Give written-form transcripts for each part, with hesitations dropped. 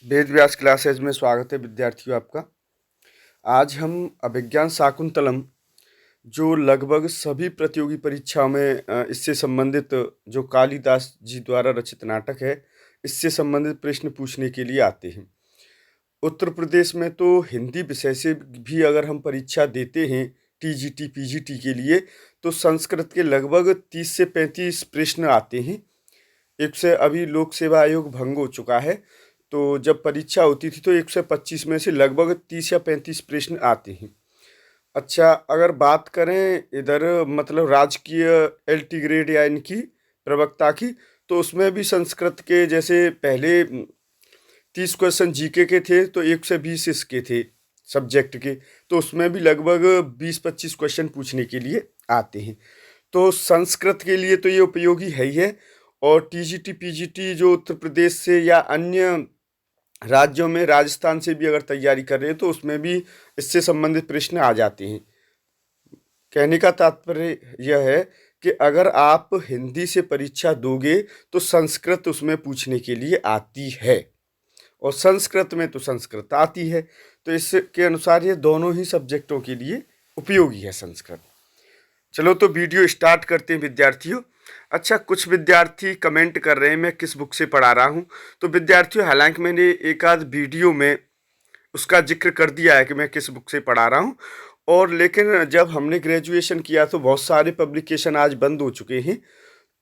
Ved Vyas classes में स्वागत है विद्यार्थियों आपका। आज हम अभिज्ञान शाकुंतलम जो लगभग सभी प्रतियोगी परीक्षाओं में इससे संबंधित जो कालिदास जी द्वारा रचित नाटक है, इससे संबंधित प्रश्न पूछने के लिए आते हैं। उत्तर प्रदेश में तो हिंदी विषय से भी अगर हम परीक्षा देते हैं टीजीटी पीजीटी के लिए, तो संस्कृत के लगभग 30 से 35 प्रश्न आते हैं। एक से अभी लोक सेवा आयोग भंग हो चुका है, तो जब परीक्षा होती थी तो 125 में से लगभग 30 या 35 प्रश्न आते हैं। अच्छा, अगर बात करें इधर मतलब राजकीय एलटी ग्रेड या इनकी प्रवक्ता की, तो उसमें भी संस्कृत के जैसे पहले 30 क्वेश्चन जीके के थे, तो 120 इसके थे सब्जेक्ट के, तो उसमें भी लगभग 20-25 क्वेश्चन पूछने के लिए आते हैं। तो संस्कृत के लिए तो ये उपयोगी है ही है। और टीजीटी पीजीटी जो उत्तर प्रदेश से या अन्य राज्यों में राजस्थान से भी अगर तैयारी कर रहे हैं, तो उसमें भी इससे संबंधित प्रश्न आ जाते हैं। कहने का तात्पर्य यह है कि अगर आप हिंदी से परीक्षा दोगे तो संस्कृत उसमें पूछने के लिए आती है, और संस्कृत में तो संस्कृत आती है। तो इसके अनुसार ये दोनों ही सब्जेक्टों के लिए उपयोगी है संस्कृत। चलो तो वीडियो स्टार्ट करते हैं विद्यार्थियों। अच्छा, कुछ विद्यार्थी कमेंट कर रहे हैं मैं किस बुक से पढ़ा रहा हूँ। तो विद्यार्थियों, हालांकि मैंने एक आध वीडियो में उसका जिक्र कर दिया है कि मैं किस बुक से पढ़ा रहा हूँ, और लेकिन जब हमने ग्रेजुएशन किया तो बहुत सारे पब्लिकेशन आज बंद हो चुके हैं,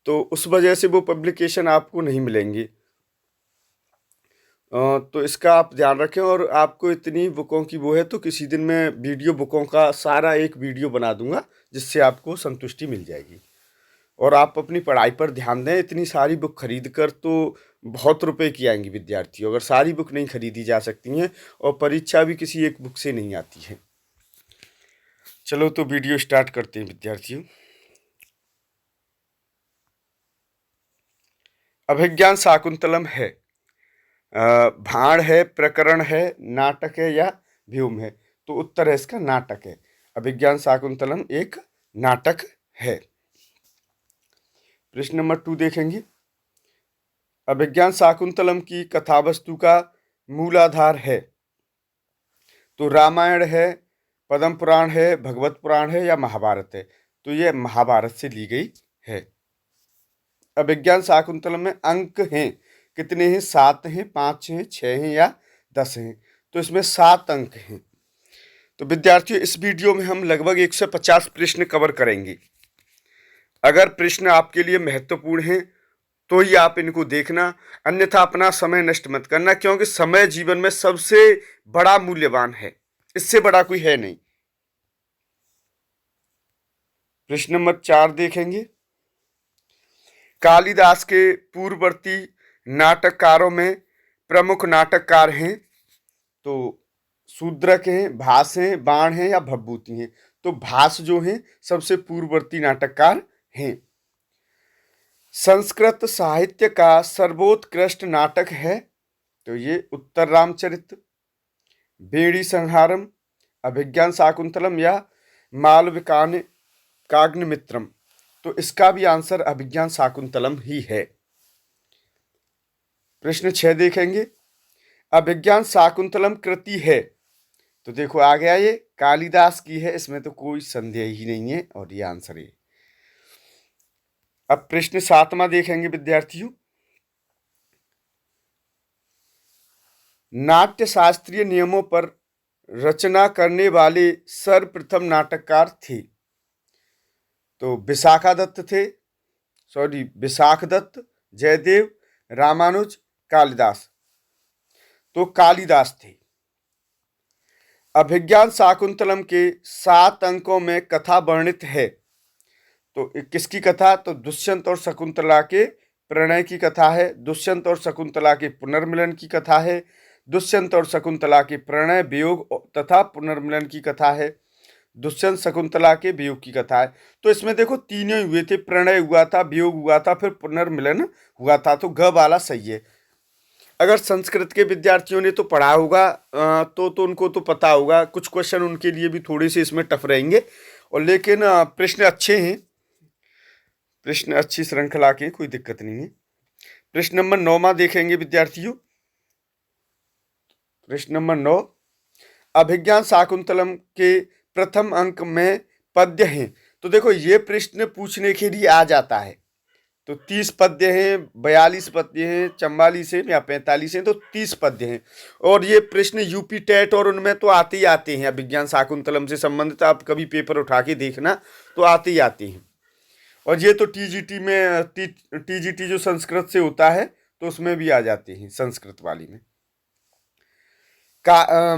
तो उस वजह से वो पब्लिकेशन आपको नहीं मिलेंगे। तो इसका आप ध्यान रखें। और आपको इतनी बुकों की वो है तो किसी दिन मैं वीडियो बुकों का सारा एक वीडियो बना दूंगा, जिससे आपको संतुष्टि मिल जाएगी। और आप अपनी पढ़ाई पर ध्यान दें। इतनी सारी बुक खरीद कर तो बहुत रुपए की आएंगी विद्यार्थियों, अगर सारी बुक नहीं खरीदी जा सकती हैं, और परीक्षा भी किसी एक बुक से नहीं आती है। चलो तो वीडियो स्टार्ट करते हैं विद्यार्थियों। अभिज्ञान शाकुंतलम है, भाण है, प्रकरण है, नाटक है या व्योम है? तो उत्तर है इसका नाटक है। अभिज्ञान शाकुंतलम एक नाटक है। प्रश्न नंबर 2 देखेंगे। अभिज्ञान शाकुंतलम की कथावस्तु का मूलाधार है, तो रामायण है, पद्म पुराण है, भगवत पुराण है या महाभारत है? तो यह महाभारत से ली गई है। अभिज्ञान शाकुंतलम में अंक हैं कितने हैं? 7 हैं, 5 हैं, 6 हैं या 10 हैं? तो इसमें 7 अंक हैं। तो विद्यार्थियों, इस वीडियो में हम लगभग 150 प्रश्न कवर करेंगे। अगर प्रश्न आपके लिए महत्वपूर्ण हैं तो ही आप इनको देखना, अन्यथा अपना समय नष्ट मत करना, क्योंकि समय जीवन में सबसे बड़ा मूल्यवान है, इससे बड़ा कोई है नहीं। प्रश्न नंबर 4 देखेंगे। कालिदास के पूर्ववर्ती नाटककारों में प्रमुख नाटककार हैं, तो शूद्रक हैं, भास हैं, बाण हैं या भवभूति हैं? तो भास जो हैं सबसे पूर्ववर्ती नाटककार हैं। संस्कृत साहित्य का सर्वोत्कृष्ट नाटक है, तो ये उत्तर रामचरित, बेड़ी संहारम, अभिज्ञान शाकुंतलम या मालविकान काग्निमित्रम? तो इसका भी आंसर अभिज्ञान शाकुंतलम ही है। प्रश्न 6 देखेंगे। अभिज्ञान शाकुंतलम कृति है, तो देखो आ गया, ये कालिदास की है, इसमें तो कोई संदेह ही नहीं है, और ये आंसर है। अब प्रश्न 7वां देखेंगे विद्यार्थियों। नाट्य शास्त्रीय नियमों पर रचना करने वाले सर्वप्रथम नाटककार थे, तो विशाख दत्त, जयदेव, रामानुज, कालिदास? तो कालिदास थे। अभिज्ञान शाकुंतलम के 7 अंकों में कथा वर्णित है, तो किसकी कथा? तो दुष्यंत और शकुंतला के प्रणय की कथा है, दुष्यंत और शकुंतला के पुनर्मिलन की कथा है, दुष्यंत और शकुंतला के प्रणय, वियोग तथा पुनर्मिलन की कथा है, दुष्यंत शकुंतला के वियोग की कथा है। तो इसमें देखो तीनों हुए थे, प्रणय हुआ था, वियोग हुआ था, फिर पुनर्मिलन हुआ था, तो ग वाला सही है। अगर संस्कृत के विद्यार्थियों ने तो पढ़ा होगा तो उनको तो पता होगा। कुछ क्वेश्चन उनके लिए भी थोड़े से इसमें टफ रहेंगे, और लेकिन प्रश्न अच्छे हैं, प्रश्न अच्छी श्रृंखला के, कोई दिक्कत नहीं है। प्रश्न नंबर 9वां देखेंगे विद्यार्थियों। प्रश्न नंबर 9, अभिज्ञान शाकुंतलम के प्रथम अंक में पद्य हैं। तो देखो ये प्रश्न पूछने के लिए आ जाता है। तो 30 पद्य हैं, 42 पद्य हैं, 44 हैं या 45 हैं, तो 30 पद्य हैं। और ये प्रश्न यूपी टेट और उनमें तो आते ही आते हैं। अभिज्ञान शाकुंतलम से संबंधित आप कभी पेपर उठा के देखना तो आते ही आते हैं। और ये तो टीजीटी में टीजीटी जो संस्कृत से होता है तो उसमें भी आ जाते हैं, संस्कृत वाली में।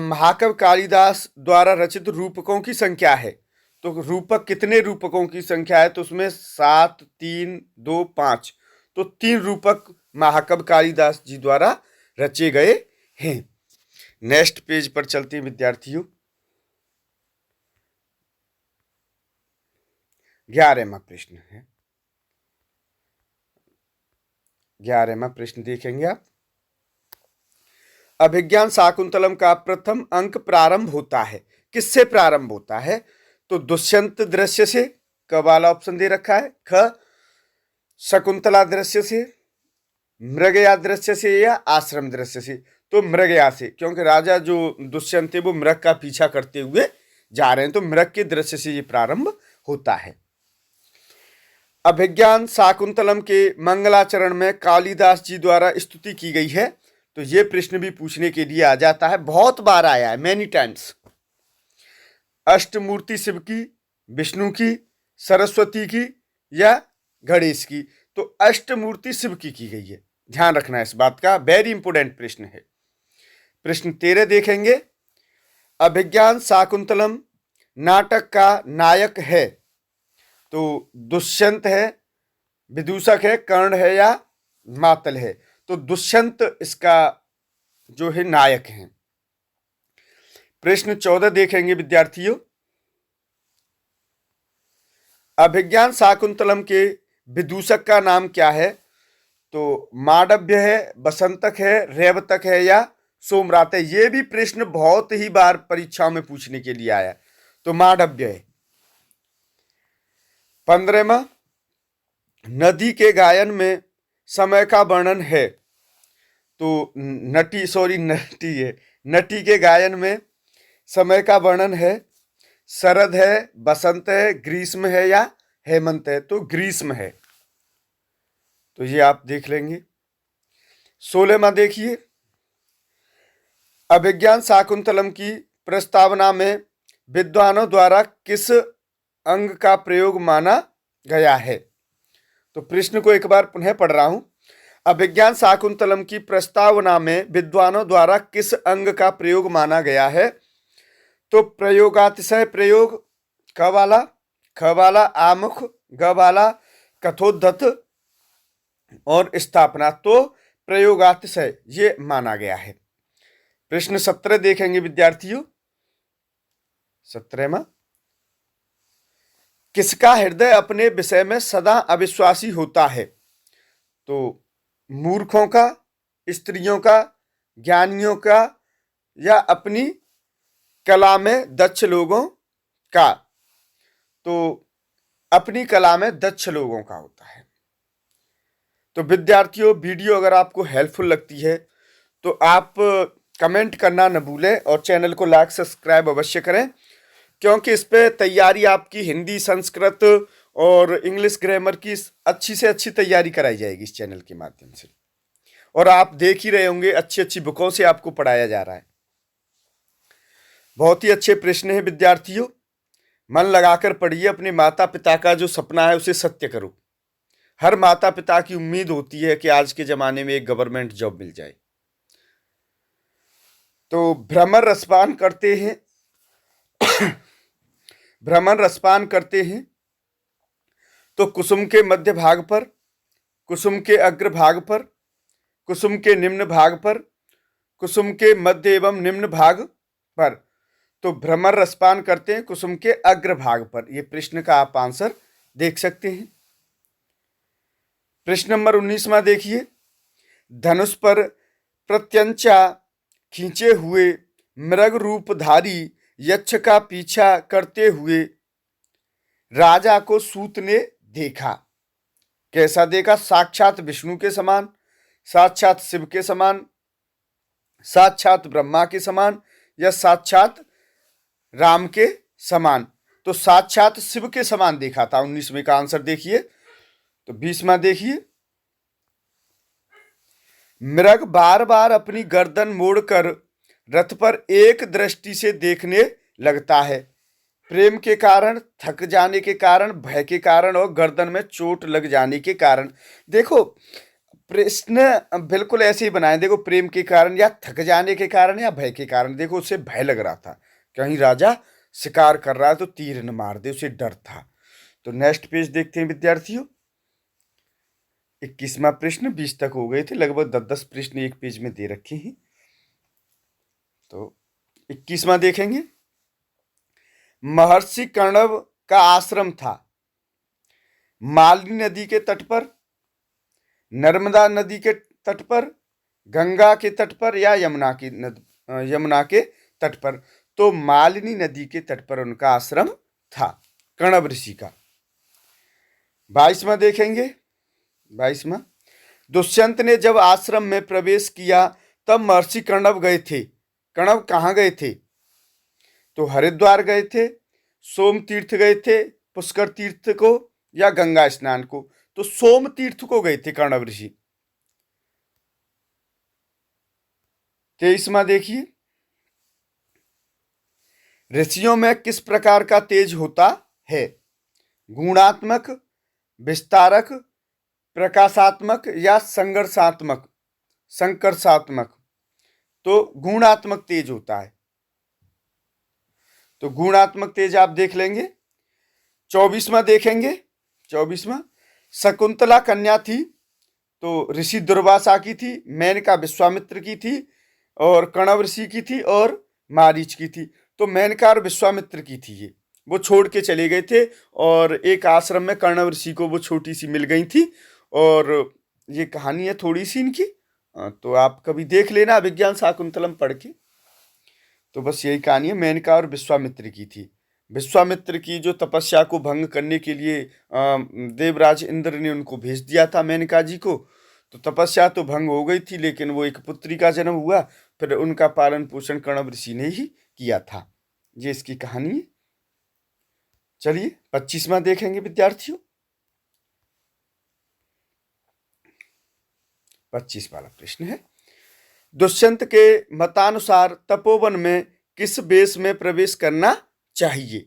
महाकवि कालिदास द्वारा रचित रूपकों की संख्या है। तो रूपक कितने रूपकों की संख्या है? तो उसमें 7, 3, 2, 5, तो 3 रूपक महाकवि कालिदास जी द्वारा रचे गए हैं। नेक्स्ट पेज पर चलते हैं विद्यार्थियों। 11वां प्रश्न है। 11वां प्रश्न देखेंगे आप। अभिज्ञान शाकुंतलम का प्रथम अंक प्रारंभ होता है, किससे प्रारंभ होता है? तो दुष्यंत दृश्य से, क वाला ऑप्शन दे रखा है। ख शकुंतला दृश्य से, मृगया दृश्य से या आश्रम दृश्य से? तो मृगया से, क्योंकि राजा जो दुष्यंत है वो मृग का पीछा करते हुए जा रहे हैं, तो मृग के दृश्य से ये प्रारंभ होता है। अभिज्ञान शाकुंतलम के मंगलाचरण में कालिदास जी द्वारा स्तुति की गई है। तो ये प्रश्न भी पूछने के लिए आ जाता है, बहुत बार आया है, मैनी टाइम्स। अष्टमूर्ति शिव की, विष्णु की, सरस्वती की या गणेश की? तो अष्टमूर्ति शिव की गई है, ध्यान रखना है इस बात का, वेरी इंपोर्टेंट प्रश्न है। प्रश्न 13 देखेंगे। अभिज्ञान शाकुंतलम नाटक का नायक है। तो दुष्यंत है, विदूषक है, कर्ण है या मातल है? तो दुष्यंत इसका जो है नायक है। प्रश्न 14 देखेंगे विद्यार्थियों। अभिज्ञान शाकुंतलम के विदूषक का नाम क्या है? तो मांडव्य है, बसंतक है, रेवतक है या सोमरात है? ये भी प्रश्न बहुत ही बार परीक्षाओं में पूछने के लिए आया, तो मांडव्य है। 15वां, नदी के गायन में समय का वर्णन है। तो नटी के गायन में समय का वर्णन है। शरद है, बसंत है, ग्रीष्म है या हेमंत है? तो ग्रीष्म है, तो ये आप देख लेंगे। 16वां देखिए। अभिज्ञान शाकुंतलम की प्रस्तावना में विद्वानों द्वारा किस अंग का प्रयोग माना गया है? तो प्रश्न को एक बार पुनः पढ़ रहा हूं। अभिज्ञान शाकुंतलम की प्रस्तावना में विद्वानों द्वारा किस अंग का प्रयोग माना गया है? तो प्रयोगातिशय प्रयोग, क वाला, ख वाला आमुख, ग वाला कथोद्धत और स्थापना। तो प्रयोगातिशय ये माना गया है। प्रश्न 17 देखेंगे विद्यार्थियों। 17वां, किसका हृदय अपने विषय में सदा अविश्वासी होता है? तो मूर्खों का, स्त्रियों का, ज्ञानियों का या अपनी कला में दक्ष लोगों का? तो अपनी कला में दक्ष लोगों का होता है। तो विद्यार्थियों, वीडियो अगर आपको हेल्पफुल लगती है तो आप कमेंट करना न भूलें और चैनल को लाइक सब्सक्राइब अवश्य करें, क्योंकि इस पे तैयारी आपकी हिंदी, संस्कृत और इंग्लिश ग्रामर की अच्छी से अच्छी तैयारी कराई जाएगी इस चैनल के माध्यम से। और आप देख ही रहे होंगे, अच्छी अच्छी बुकों से आपको पढ़ाया जा रहा है। बहुत ही अच्छे प्रश्न हैं विद्यार्थियों, मन लगाकर पढ़िए। अपने माता पिता का जो सपना है उसे सत्य करो। हर माता पिता की उम्मीद होती है कि आज के जमाने में एक गवर्नमेंट जॉब मिल जाए। तो भ्रमर रसपान करते हैं तो कुसुम के मध्य भाग पर, कुसुम के अग्र भाग पर, कुसुम के निम्न भाग पर, कुसुम के मध्य एवं निम्न भाग पर। तो भ्रमर रसपान करते हैं कुसुम के अग्र भाग पर। ये प्रश्न का आप आंसर देख सकते हैं। प्रश्न नंबर 19वां देखिए। धनुष पर प्रत्यंचा खींचे हुए मृग रूपधारी यक्ष का पीछा करते हुए राजा को सूत ने देखा। कैसा देखा? साक्षात विष्णु के समान, साक्षात शिव के समान, साक्षात ब्रह्मा के समान या साक्षात राम के समान? तो साक्षात शिव के समान देखा था। 19वें का आंसर देखिए। तो 20वां देखिए, मृग बार बार अपनी गर्दन मोड़कर रथ पर एक दृष्टि से देखने लगता है। प्रेम के कारण, थक जाने के कारण, भय के कारण और गर्दन में चोट लग जाने के कारण। देखो प्रश्न बिल्कुल ऐसे ही बनाए। देखो प्रेम के कारण या थक जाने के कारण या भय के कारण। देखो उसे भय लग रहा था, कहीं राजा शिकार कर रहा है तो तीर न मार दे, उसे डर था। तो नेक्स्ट पेज देखते हैं विद्यार्थियों। 21वां प्रश्न, 20 तक हो गए थे, लगभग 10-10 प्रश्न एक पेज में दे रखे हैं। तो 21वां देखेंगे। महर्षि कण्व का आश्रम था मालिनी नदी के तट पर, नर्मदा नदी के तट पर, गंगा के तट पर या यमुना के तट पर? तो मालिनी नदी के तट पर उनका आश्रम था, कण्व ऋषि का। 22वां देखेंगे। 22वां, दुष्यंत ने जब आश्रम में प्रवेश किया तब महर्षि कण्व गए थे। कण्व कहाँ गए थे? तो हरिद्वार गए थे, सोम तीर्थ गए थे, पुष्कर तीर्थ को या गंगा स्नान को? तो सोम तीर्थ को गए थे कण्व ऋषि। 23वां देखिए, ऋषियों में किस प्रकार का तेज होता है? गुणात्मक, विस्तारक, प्रकाशात्मक या संघर्षात्मक? संकर्षात्मक। तो गुणात्मक तेज होता है। तो गुणात्मक तेज आप देख लेंगे। 24वां देखेंगे। 24वां, शकुंतला कन्या थी तो ऋषि दुर्वासा की थी, मेनका विश्वामित्र की थी और कण्व ऋषि की थी और मारीच की थी। तो मेनका और विश्वामित्र की थी। ये वो छोड़ के चले गए थे और एक आश्रम में कण्व ऋषि को वो छोटी सी मिल गई थी। और ये कहानी है थोड़ी सी इनकी, तो आप कभी देख लेना अभिज्ञान शाकुंतलम पढ़ के। तो बस यही कहानी है, मेनका और विश्वामित्र की थी। विश्वामित्र की जो तपस्या को भंग करने के लिए देवराज इंद्र ने उनको भेज दिया था मेनका जी को। तो तपस्या तो भंग हो गई थी, लेकिन वो एक पुत्री का जन्म हुआ, फिर उनका पालन पोषण कण्व ऋषि ने ही किया था। ये इसकी कहानी है। चलिए 25वां देखेंगे विद्यार्थियों। 25 वाला प्रश्न है, दुष्यंत के मतानुसार तपोवन में किस वेश में प्रवेश करना चाहिए?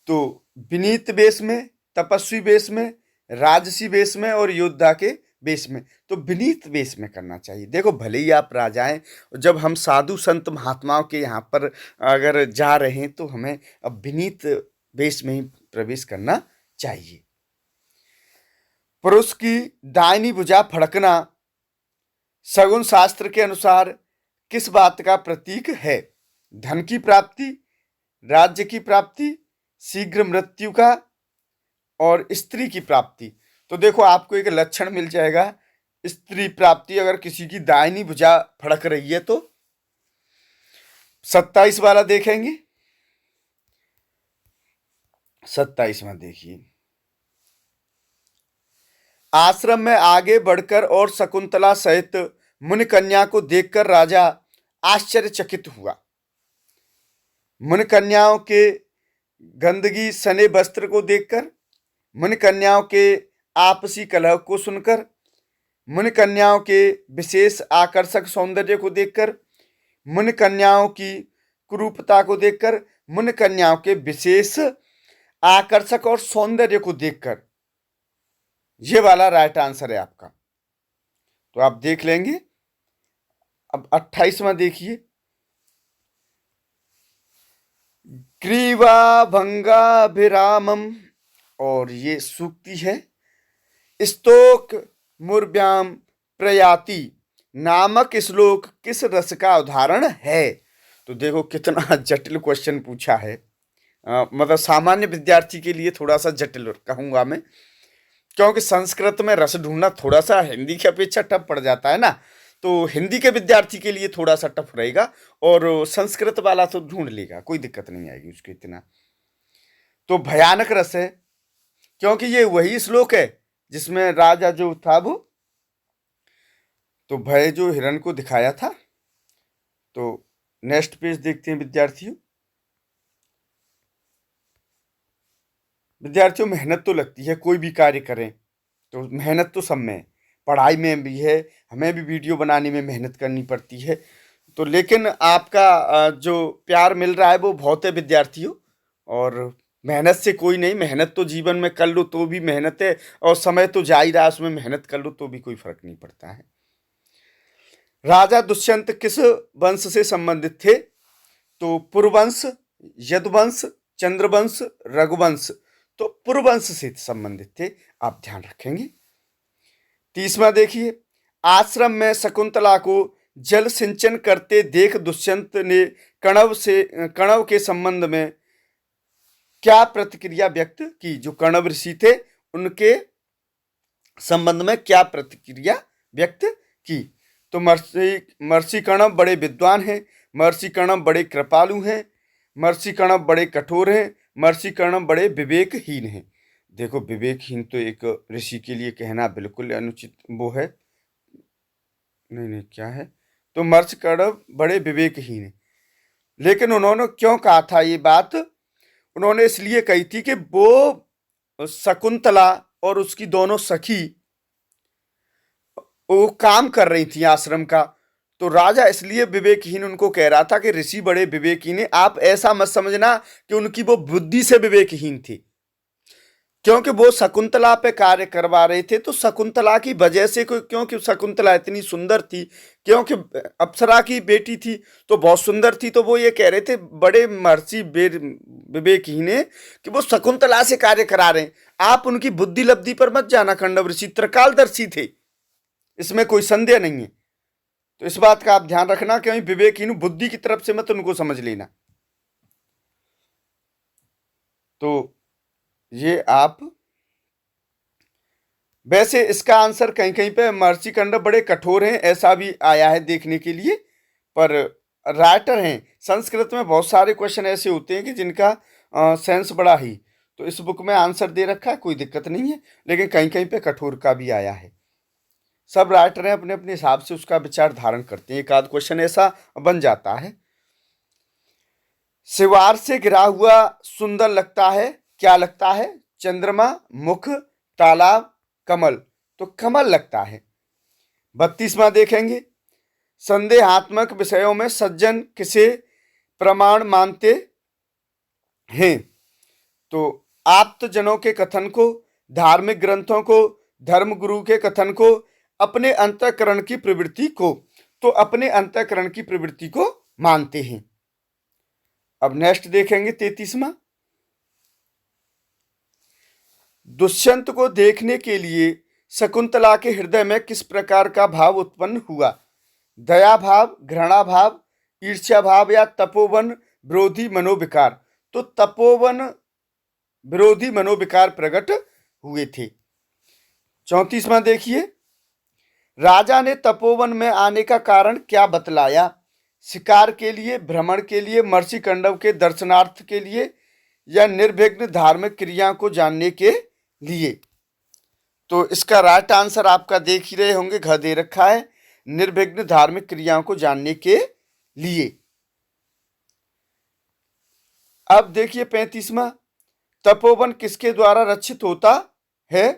तो विनीत वेश में, तपस्वी वेश में, राजसी वेश में और योद्धा के वेश में? तो विनीत वेश में करना चाहिए। देखो भले ही आप राजाएं, जब हम साधु संत महात्माओं के यहाँ पर अगर जा रहे हैं तो हमें अब विनीत वेश में ही प्रवेश करना चाहिए। पुरुष की दाहिनी भुजा फड़कना सगुन शास्त्र के अनुसार किस बात का प्रतीक है? धन की प्राप्ति, राज्य की प्राप्ति, शीघ्र मृत्यु का और स्त्री की प्राप्ति। तो देखो आपको एक लक्षण मिल जाएगा, स्त्री प्राप्ति अगर किसी की दाहिनी भुजा फड़क रही है तो। 27 वाला देखेंगे। 27वां देखिए, आश्रम में आगे बढ़कर और शकुंतला सहित मुनि कन्या को देखकर राजा आश्चर्यचकित हुआ। मुनि कन्याओं के गंदगी सने वस्त्र को देखकर, मुनि कन्याओं के आपसी कलह को सुनकर, मुनि कन्याओं के विशेष आकर्षक सौंदर्य को देखकर, मुनि कन्याओं की कुरूपता को देखकर, मुनि कन्याओं के विशेष आकर्षक और सौंदर्य को देखकर। ये वाला राइट आंसर है आपका। तो आप देख लेंगे। अब 28वां देखिए, ग्रीवा भंगाभिरामम, और ये सूक्ति है, स्तोक मुर्व्याम प्रयाति नामक श्लोक किस रस का उदाहरण है? तो देखो कितना जटिल क्वेश्चन पूछा है। मतलब सामान्य विद्यार्थी के लिए थोड़ा सा जटिल कहूंगा मैं, क्योंकि संस्कृत में रस ढूंढना थोड़ा सा हिंदी की अपेक्षा टफ पड़ जाता है ना। तो हिंदी के विद्यार्थी के लिए थोड़ा सा टफ रहेगा और संस्कृत वाला तो ढूंढ लेगा, कोई दिक्कत नहीं आएगी उसको इतना। तो भयानक रस है, क्योंकि ये वही श्लोक है जिसमें राजा जो था वो तो भय जो हिरण को दिखाया था, तो नेक्स्ट पेज देखते हैं विद्यार्थियों, मेहनत तो लगती है, कोई भी कार्य करें तो मेहनत तो सब में है, पढ़ाई में भी है, हमें भी वीडियो बनाने में मेहनत करनी पड़ती है। तो लेकिन आपका जो प्यार मिल रहा है वो बहुत है विद्यार्थियों, और मेहनत से कोई नहीं, मेहनत तो जीवन में कर लो तो भी मेहनत है, और समय तो जा ही रहा है, उसमें मेहनत कर लो तो भी कोई फर्क नहीं पड़ता है। राजा दुष्यंत किस वंश से संबंधित थे? तो पुरुवंश, यदुवंश, चंद्रवंश, रघुवंश। तो पुरुवंश से संबंधित थे, आप ध्यान रखेंगे। 30वां देखिए, आश्रम में शकुंतला को जल सिंचन करते देख दुष्यंत ने कणव के संबंध में क्या प्रतिक्रिया व्यक्त की? जो कणव ऋषि थे उनके संबंध में क्या प्रतिक्रिया व्यक्त की? तो महर्षि कणव बड़े विद्वान हैं, महर्षि कणव बड़े कृपालु हैं, महर्षि कणव बड़े कठोर हैं, महर्षि कणव बड़े विवेकहीन हैं। देखो, विवेकहीन तो एक ऋषि के लिए कहना बिल्कुल अनुचित वो है, नहीं क्या है, तो महर्षि कणव बड़े विवेकहीन हैं। लेकिन उन्होंने क्यों कहा था ये बात? उन्होंने इसलिए कही थी कि वो शकुंतला और उसकी दोनों सखी वो काम कर रही थी आश्रम का, तो राजा इसलिए विवेकहीन उनको कह रहा था कि ऋषि बड़े विवेकहीन है। आप ऐसा मत समझना कि उनकी वो बुद्धि से विवेकहीन थी, क्योंकि वो शकुंतला पे कार्य करवा रहे थे, तो शकुंतला की वजह से, क्योंकि शकुंतला इतनी सुंदर थी, क्योंकि अप्सरा की बेटी थी तो बहुत सुंदर थी, तो वो ये कह रहे थे बड़े महर्षि विवेकहीन है कि वो शकुंतला से कार्य करा रहे हैं। आप उनकी बुद्धि लब्धि पर मत जाना, खंडव ऋषि त्रिकालदर्शी थे, इसमें कोई संदेह नहीं है। तो इस बात का आप ध्यान रखना कि विवेकहीन बुद्धि की तरफ से मत उनको समझ लेना। तो ये आप, वैसे इसका आंसर कहीं कहीं पे महर्षि कण्व बड़े कठोर हैं ऐसा भी आया है देखने के लिए, पर राइटर हैं, संस्कृत में बहुत सारे क्वेश्चन ऐसे होते हैं कि जिनका सेंस बड़ा ही, तो इस बुक में आंसर दे रखा है, कोई दिक्कत नहीं है, लेकिन कहीं कहीं पे कठोर का भी आया है। सब राइटर हैं अपने अपने हिसाब से उसका विचार धारण करते हैं, एक आध क्वेश्चन ऐसा बन जाता है। सिवार से घिरा हुआ सुंदर लगता है, क्या लगता है? चंद्रमा, मुख, तालाब, कमल। तो कमल लगता है। 32वां देखेंगे, संदेहात्मक विषयों में सज्जन किसे प्रमाण मानते हैं? तो आप्तजनों के कथन को, धार्मिक ग्रंथों को, धर्मगुरु के कथन को, अपने अंतःकरण की प्रवृत्ति को। तो अपने अंतःकरण की प्रवृत्ति को मानते हैं। अब नेक्स्ट देखेंगे 33वां, दुष्यंत को देखने के लिए शकुंतला के हृदय में किस प्रकार का भाव उत्पन्न हुआ? दया भाव, घृणा भाव, ईर्ष्या भाव या तपोवन विरोधी मनोविकार? तो तपोवन विरोधी मनोविकार प्रकट हुए थे। 34वां देखिए, राजा ने तपोवन में आने का कारण क्या बतलाया? शिकार के लिए, भ्रमण के लिए, महर्षि कण्व के दर्शनार्थ के लिए, या निर्विघ्न धार्मिक क्रिया को जानने के लिए? तो इसका राइट आंसर आपका देख ही रहे होंगे, घ दे रखा है, निर्विघ्न धार्मिक क्रियाओं को जानने के लिए। अब देखिए 35वां, तपोवन किसके द्वारा रक्षित होता है?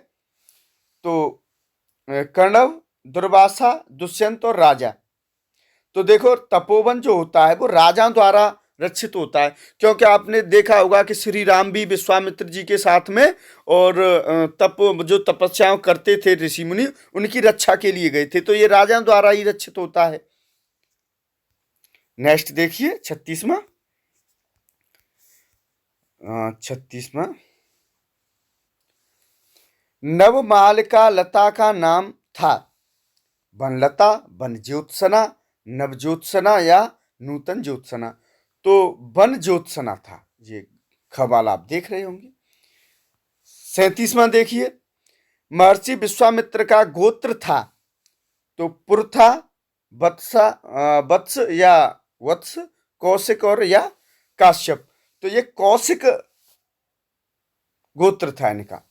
तो कण्व, दुर्वासा, दुष्यंत और राजा। तो देखो, तपोवन जो होता है वो राजा द्वारा रक्षित होता है, क्योंकि आपने देखा होगा कि श्री राम भी विश्वामित्र जी के साथ में और जो तपस्याओं करते थे ऋषि मुनि, उनकी रक्षा के लिए गए थे, तो ये राजा द्वारा ही रक्षित होता है। नेक्स्ट देखिए 36वां, नवमालिका लता का नाम था वनलता, वन ज्योत्सना, नव ज्योत्सना या नूतन ज्योत्सना? तो वन ज्योत्सना था, ये खवाल आप देख रहे होंगे। 37वां देखिए, महर्षि विश्वामित्र का गोत्र था? तो पुरथा, वत्स या वत्स, कौशिक और या काश्यप? तो ये कौशिक गोत्र था इनका।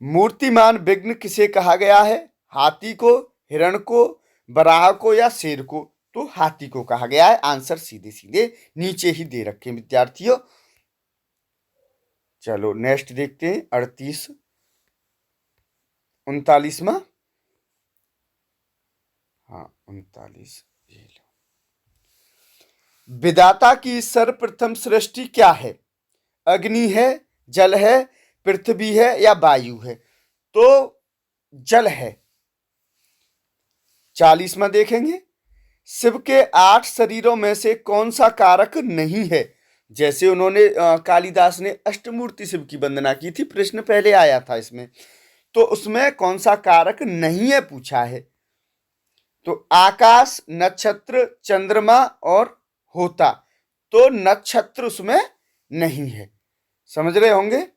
मूर्तिमान विघ्न किसे कहा गया है? हाथी को, हिरण को, बराह को या शेर को? तो हाथी को कहा गया है। आंसर सीधे सीधे नीचे ही दे रखे विद्यार्थियों। चलो नेक्स्ट देखते हैं 38 39वां। हाँ 39, ये लो। विधाता की सर्वप्रथम सृष्टि क्या है? अग्नि है, जल है, पृथ्वी है या वायु है? तो जल है। 40वां देखेंगे, शिव के 8 शरीरों में से कौन सा कारक नहीं है? जैसे उन्होंने कालिदास ने अष्टमूर्ति शिव की वंदना की थी, प्रश्न पहले आया था इसमें, तो उसमें कौन सा कारक नहीं है पूछा है। तो आकाश, नक्षत्र, चंद्रमा और होता, तो नक्षत्र उसमें नहीं है, समझ रहे होंगे।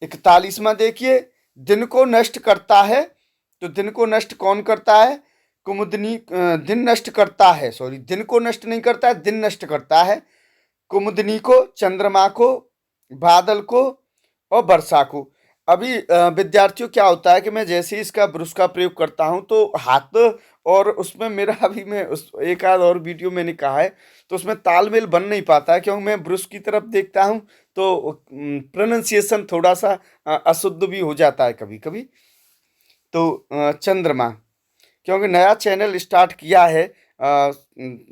41वां देखिए, दिन को नष्ट करता है, तो दिन को नष्ट कौन करता है? कुमुदनी दिन नष्ट करता है, सॉरी दिन को नष्ट नहीं करता है, दिन नष्ट करता है। कुमुदनी को, चंद्रमा को, बादल को और वर्षा को। अभी विद्यार्थियों क्या होता है कि मैं जैसे ही इसका ब्रश का प्रयोग करता हूं तो हाथ, और उसमें मेरा अभी मैं उस एक आध और वीडियो मैंने कहा है तो उसमें तालमेल बन नहीं पाता है, क्योंकि मैं ब्रश की तरफ देखता हूं तो प्रोनाउंसिएशन थोड़ा सा अशुद्ध भी हो जाता है कभी कभी। तो चंद्रमा, क्योंकि नया चैनल स्टार्ट किया है,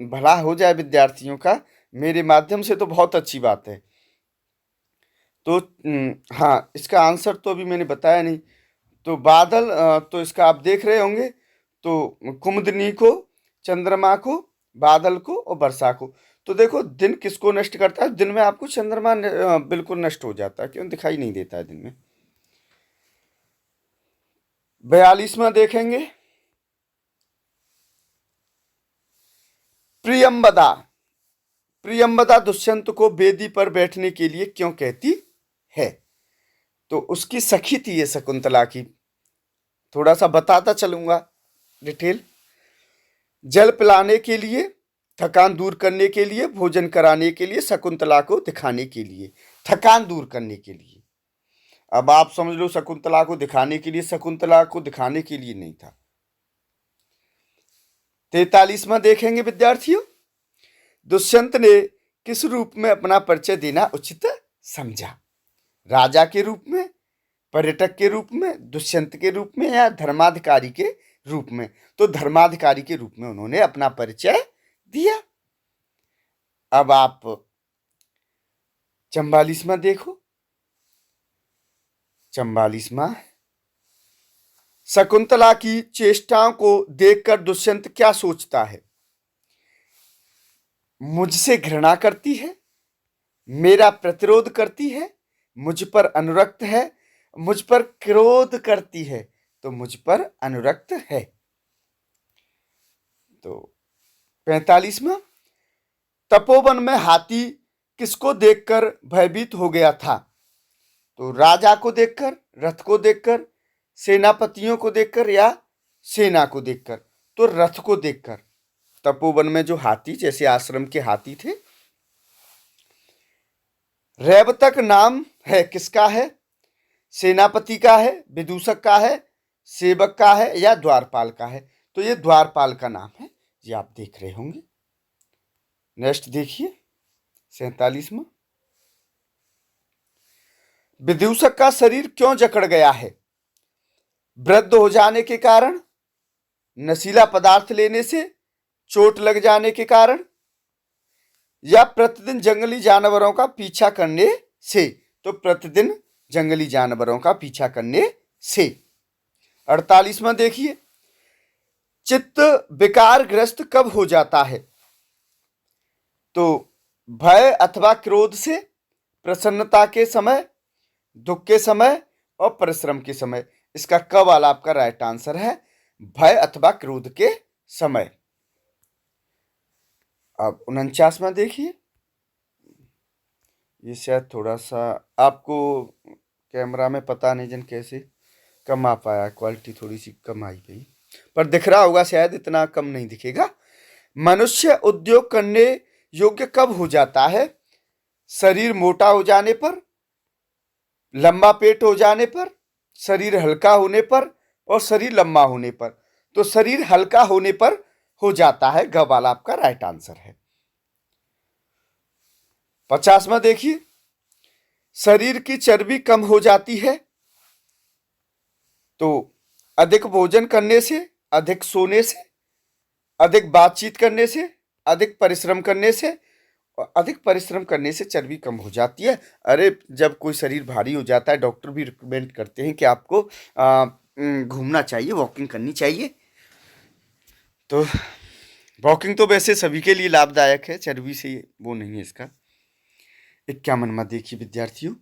भला हो जाए विद्यार्थियों का मेरे माध्यम से तो बहुत अच्छी बात है। तो हाँ, इसका आंसर तो अभी मैंने बताया नहीं। तो बादल, तो इसका आप देख रहे होंगे, तो कुमुदनी को, चंद्रमा को, बादल को और वर्षा को। तो देखो दिन किसको नष्ट करता है? दिन में आपको चंद्रमा बिल्कुल नष्ट हो जाता है, क्यों दिखाई नहीं देता है दिन में। 42वां देखेंगे, प्रियंबदा। प्रियंबदा दुष्यंत को वेदी पर बैठने के लिए क्यों कहती है? तो उसकी सखी थी ये शकुंतला की, थोड़ा सा बताता चलूंगा डिटेल। जल पिलाने के लिए, थकान दूर करने के लिए, भोजन कराने के लिए, शकुंतला को दिखाने के लिए। थकान दूर करने के लिए। अब आप समझ लो शकुंतला को दिखाने के लिए, शकुंतला को दिखाने के लिए नहीं था। 43वां देखेंगे विद्यार्थियों, दुष्यंत ने किस रूप में अपना परिचय देना उचित समझा? राजा के रूप में, पर्यटक के रूप में, दुष्यंत के रूप में या धर्माधिकारी के रूप में? तो धर्माधिकारी के रूप में उन्होंने अपना परिचय दिया। अब आप 44वां देखो। 44वां, शकुंतला की चेष्टाओं को देखकर दुष्यंत क्या सोचता है? मुझसे घृणा करती है, मेरा प्रतिरोध करती है, मुझ पर अनुरक्त है, मुझ पर क्रोध करती है। तो मुझ पर अनुरक्त है। तो 45वां, तपोवन में हाथी किसको देखकर भयभीत हो गया था? तो राजा को देखकर, रथ को देखकर, सेनापतियों को देखकर या सेना को देखकर? तो रथ को देखकर। तपोवन में जो हाथी, जैसे आश्रम के हाथी थे। रैवतक नाम है किसका है? सेनापति का है, विदूषक का है, सेवक का है या द्वारपाल का है? तो ये द्वारपाल का नाम है, ये आप देख रहे होंगे। नेक्स्ट देखिए 47वां, विदूषक का शरीर क्यों जकड़ गया है? वृद्ध हो जाने के कारण, नशीला पदार्थ लेने से, चोट लग जाने के कारण या प्रतिदिन जंगली जानवरों का पीछा करने से? तो प्रतिदिन जंगली जानवरों का पीछा करने से। 48वां देखिए, चित्त विकारग्रस्त कब हो जाता है? तो भय अथवा क्रोध से, प्रसन्नता के समय, दुख के समय और परिश्रम के समय। इसका क वाला आपका राइट आंसर है, भय अथवा क्रोध के समय। अब 49वां देखिए, ये शायद थोड़ा सा आपको कैमरा में पता नहीं जन कैसे कम आ पाया, क्वालिटी थोड़ी सी कम आई गई, पर दिख रहा होगा शायद, इतना कम नहीं दिखेगा। मनुष्य उद्योग करने योग्य कब हो जाता है? शरीर मोटा हो जाने पर, लंबा पेट हो जाने पर, शरीर हल्का होने पर और शरीर लंबा होने पर। तो शरीर हल्का होने पर हो जाता है। ग वाला आपका राइट आंसर है। 50वां देखिए, शरीर की चर्बी कम हो जाती है तो अधिक भोजन करने से, अधिक सोने से, अधिक बातचीत करने से, अधिक परिश्रम करने से। और अधिक परिश्रम करने से चर्बी कम हो जाती है। अरे जब कोई शरीर भारी हो जाता है, डॉक्टर भी रिकमेंड करते हैं कि आपको घूमना चाहिए, वॉकिंग करनी चाहिए। तो वॉकिंग तो वैसे सभी के लिए लाभदायक है, चर्बी से वो नहीं है इसका। 51वां देखिए विद्यार्थियों,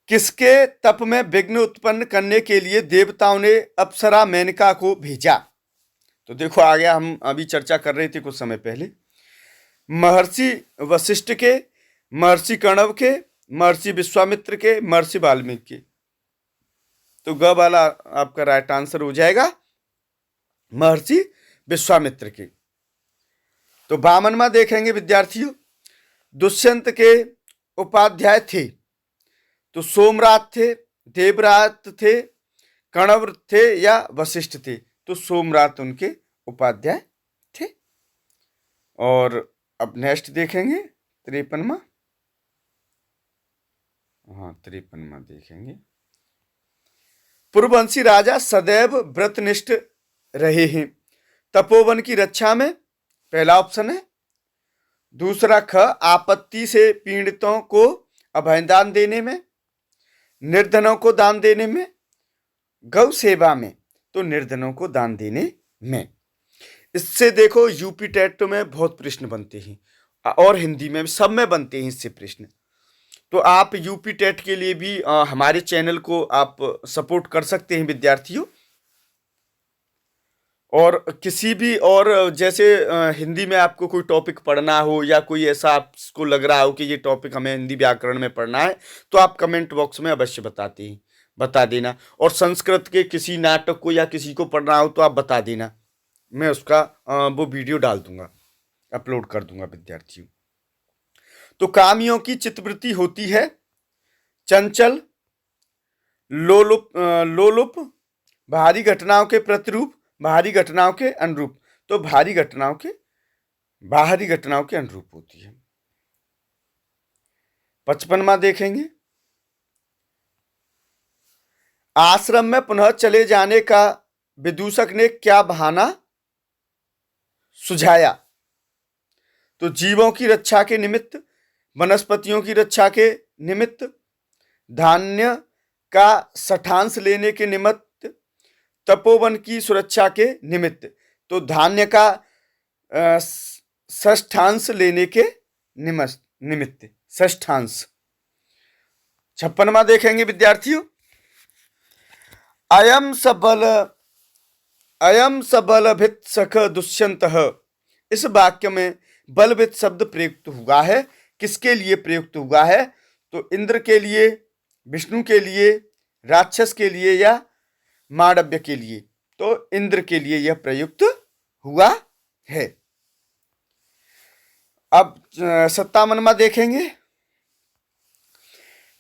किसके तप में विघ्न उत्पन्न करने के लिए देवताओं ने अप्सरा मेनका को भेजा? तो देखो आ गया, हम अभी चर्चा कर रहे थे कुछ समय पहले। महर्षि वशिष्ठ के, महर्षि कण्व के, महर्षि विश्वामित्र के, महर्षि वाल्मीकि के। तो ग वाला आपका राइट आंसर हो जाएगा महर्षि विश्वामित्र के। तो 52वां देखेंगे विद्यार्थियों, दुष्यंत के उपाध्याय थे तो सोमरात थे, देवरात थे, कण्व थे या वशिष्ठ थे? तो सोमरात उनके उपाध्याय थे। और अब नेक्स्ट देखेंगे 53वां। हाँ 53वां देखेंगे, पूर्ववंशी राजा सदैव व्रतनिष्ठ रहे हैं। तपोवन की रक्षा में, पहला ऑप्शन है। दूसरा ख, आपत्ति से पीड़ितों को अभयदान देने में, निर्धनों को दान देने में, गौ सेवा में। तो निर्धनों को दान देने में। इससे देखो यूपी टेट में बहुत प्रश्न बनते हैं और हिंदी में सब में बनते हैं इससे प्रश्न। तो आप यूपी टेट के लिए भी हमारे चैनल को आप सपोर्ट कर सकते हैं विद्यार्थियों। और किसी भी और जैसे हिंदी में आपको कोई टॉपिक पढ़ना हो या कोई ऐसा आपको लग रहा हो कि ये टॉपिक हमें हिंदी व्याकरण में पढ़ना है, तो आप कमेंट बॉक्स में अवश्य बता देना। और संस्कृत के किसी नाटक को या किसी को पढ़ना हो तो आप बता देना, मैं उसका वो वीडियो डाल दूंगा, अपलोड कर दूंगा विद्यार्थियों। तो कामियों की चित्तवृत्ति होती है चंचल, लोलुप, भारी घटनाओं के प्रतिरूप, बाहरी घटनाओं के अनुरूप। तो बाहरी घटनाओं के अनुरूप होती है। 55वां देखेंगे, आश्रम में पुनः चले जाने का विदूषक ने क्या बहाना सुझाया? तो जीवों की रक्षा के निमित्त, वनस्पतियों की रक्षा के निमित्त, धान्य का सठांश लेने के निमित्त, तपोवन की सुरक्षा के निमित्त। तो धान्य का षष्ठांश लेने के निमित्त, षष्ठांश। 56वां देखेंगे विद्यार्थियों, अयम सबल सख दुष्यंत। इस वाक्य में बलवित शब्द प्रयुक्त हुआ है, किसके लिए प्रयुक्त हुआ है? तो इंद्र के लिए, विष्णु के लिए, राक्षस के लिए या मांडव्य के लिए? तो इंद्र के लिए यह प्रयुक्त हुआ है। अब 57वां देखेंगे,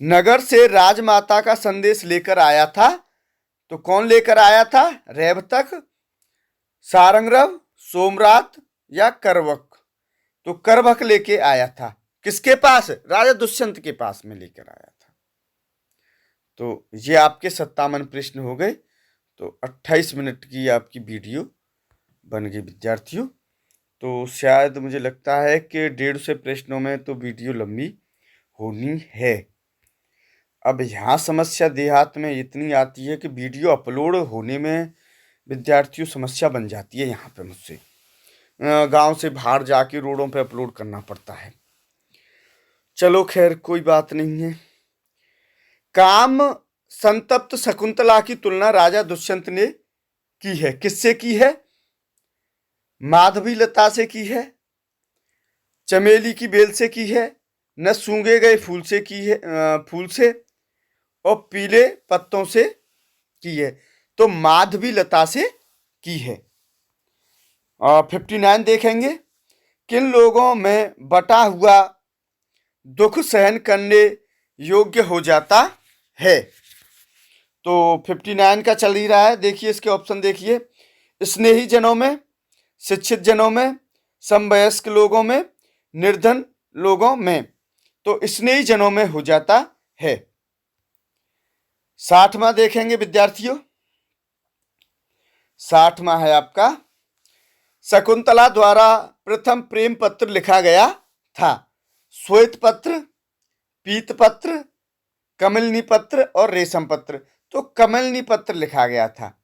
नगर से राजमाता का संदेश लेकर आया था। तो कौन लेकर आया था? रेवतक, सारंगरव, सोमरात या करवक? तो करवक लेके आया था। किसके पास? राजा दुष्यंत के पास में लेकर आया था। तो ये आपके 57 प्रश्न हो गए। तो 28 मिनट की आपकी वीडियो बन गई विद्यार्थियों। तो शायद मुझे लगता है कि 150 प्रश्नों में तो वीडियो लंबी होनी है। अब यहाँ समस्या देहात में इतनी आती है कि वीडियो अपलोड होने में विद्यार्थियों समस्या बन जाती है। यहाँ पे मुझसे गांव से बाहर जाके रोडों पे अपलोड करना पड़ता है। चलो खैर कोई बात नहीं है। काम संतप्त शकुंतला की तुलना राजा दुष्यंत ने की है, किससे की है? माधवी लता से की है, चमेली की बेल से की है, न सूंघे गए फूल से की है, फूल से, और पीले पत्तों से की है। तो माधवी लता से की है। 59 देखेंगे, किन लोगों में बटा हुआ दुख सहन करने योग्य हो जाता है? तो 59 का चल ही रहा है। देखिए इसके ऑप्शन देखिए, स्नेही जनों में, शिक्षित जनों में, समवयस्क लोगों में, निर्धन लोगों में। तो स्नेही जनों में हो जाता है। 60वां देखेंगे विद्यार्थियों। 60वां है आपका, शकुंतला द्वारा प्रथम प्रेम पत्र लिखा गया था। श्वेत पत्र, पीत पत्र, कमलनी पत्र और रेशम पत्र। तो कमलनी पत्र लिखा गया था।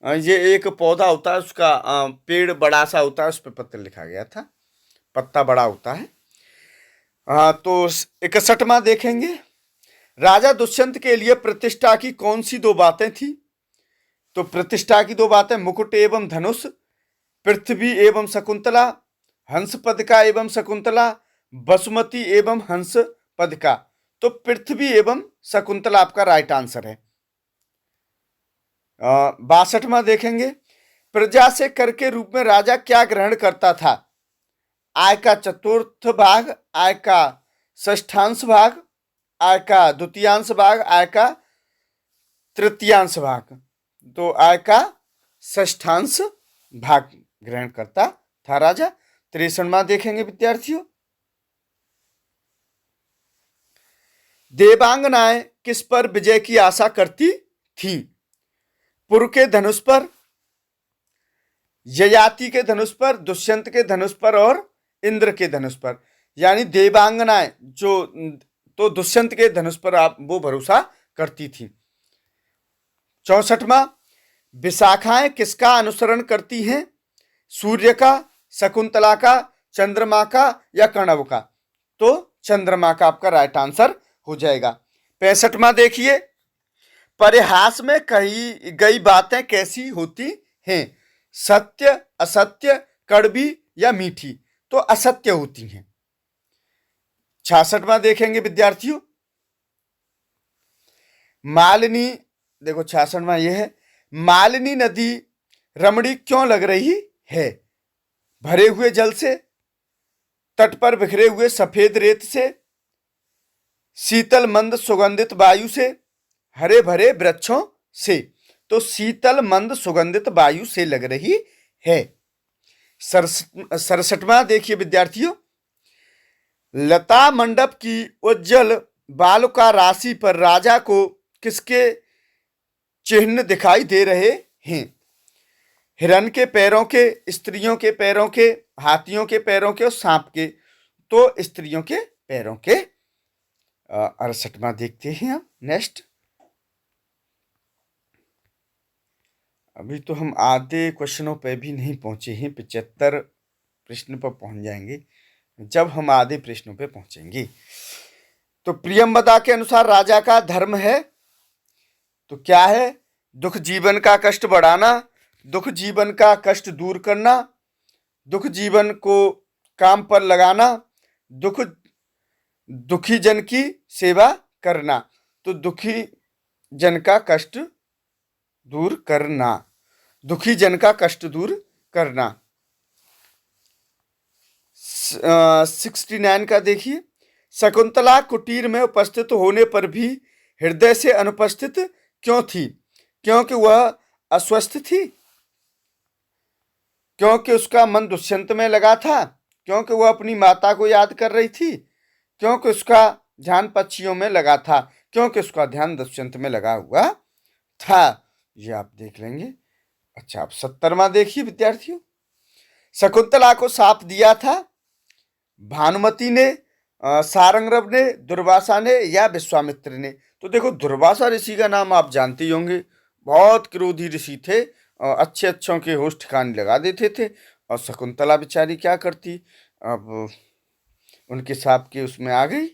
ये एक पौधा होता है, उसका पेड़ बड़ा सा होता है, उस पर पत्र लिखा गया था, पत्ता बड़ा होता है। तो 61वां देखेंगे, राजा दुष्यंत के लिए प्रतिष्ठा की कौन सी दो बातें थी? तो प्रतिष्ठा की दो बातें, मुकुट एवं धनुष, पृथ्वी एवं शकुंतला, हंस पदका एवं शकुंतला, बसुमती एवं हंस पदका। तो पृथ्वी एवं शकुंतला आपका राइट आंसर है। 62वां देखेंगे, प्रजा से कर के रूप में राजा क्या ग्रहण करता था? आय का चतुर्थ भाग, आय का षष्ठांश भाग, आय का द्वितीयांश भाग, आय का तृतीयांश भाग। तो आय का षष्ठांश भाग ग्रहण करता था राजा। 63वां देखेंगे विद्यार्थियों, देवांगनाएं किस पर विजय की आशा करती थी? पुर के धनुष पर, ययाति के धनुष पर, दुष्यंत के धनुष पर और इंद्र के धनुष पर। यानी देवांगनाएं जो तो दुष्यंत के धनुष पर आप वो भरोसा करती थी। 64वां, विशाखाएं किसका अनुसरण करती हैं? सूर्य का, शकुंतला का, चंद्रमा का या कणव का? तो चंद्रमा का आपका राइट आंसर हो जाएगा। 65वां देखिए, परिहास में कही गई बातें कैसी होती हैं? सत्य, असत्य, कड़वी या मीठी? तो असत्य होती हैं। 66वां देखेंगे विद्यार्थियों, मालिनी, देखो 66वां यह है, मालिनी नदी रमणीक क्यों लग रही है? भरे हुए जल से, तट पर बिखरे हुए सफेद रेत से, शीतल मंद सुगंधित वायु से, हरे भरे वृक्षों से? तो शीतल मंद सुगंधित वायु से लग रही है। 67वां देखिए विद्यार्थियों, लता मंडप की उज्जवल बालुका राशि पर राजा को किसके चिन्ह दिखाई दे रहे हैं? हिरण के पैरों के, स्त्रियों के पैरों के, हाथियों के पैरों के और सांप के? तो स्त्रियों के पैरों के। 68वां देखते हैं हम नेक्स्ट। अभी तो हम आधे क्वेश्चनों पे भी नहीं पहुंचे हैं, 75 प्रश्न पर पहुंच जाएंगे जब हम आधे प्रश्नों पे पहुंचेंगे। तो प्रियंवदा के अनुसार राजा का धर्म है तो क्या है? दुख जीवन का कष्ट बढ़ाना, दुख जीवन का कष्ट दूर करना, दुख जीवन को काम पर लगाना, दुखी जन की सेवा करना। तो दुखी जन का कष्ट दूर करना, दुखी जन का कष्ट दूर करना। 69 का देखिए, शकुंतला कुटीर में उपस्थित होने पर भी हृदय से अनुपस्थित क्यों थी? क्योंकि वह अस्वस्थ थी, क्योंकि उसका मन दुष्यंत में लगा था, क्योंकि वह अपनी माता को याद कर रही थी, क्योंकि उसका ध्यान पक्षियों में लगा था, क्योंकि उसका ध्यान दुष्यंत में लगा हुआ था। ये आप देख लेंगे। अच्छा, आप 70वां देखिए विद्यार्थियों, शकुंतला को साप दिया था भानुमति ने, सारंगरव ने, दुर्वासा ने या विश्वामित्र ने? तो देखो, दुर्वासा ऋषि का नाम आप जानते ही होंगे, बहुत क्रोधी ऋषि थे, अच्छे अच्छों के होश ठिकाने लगा देते थे। और शकुंतला बेचारी क्या करती, अब उनके साप के उसमें आ गई।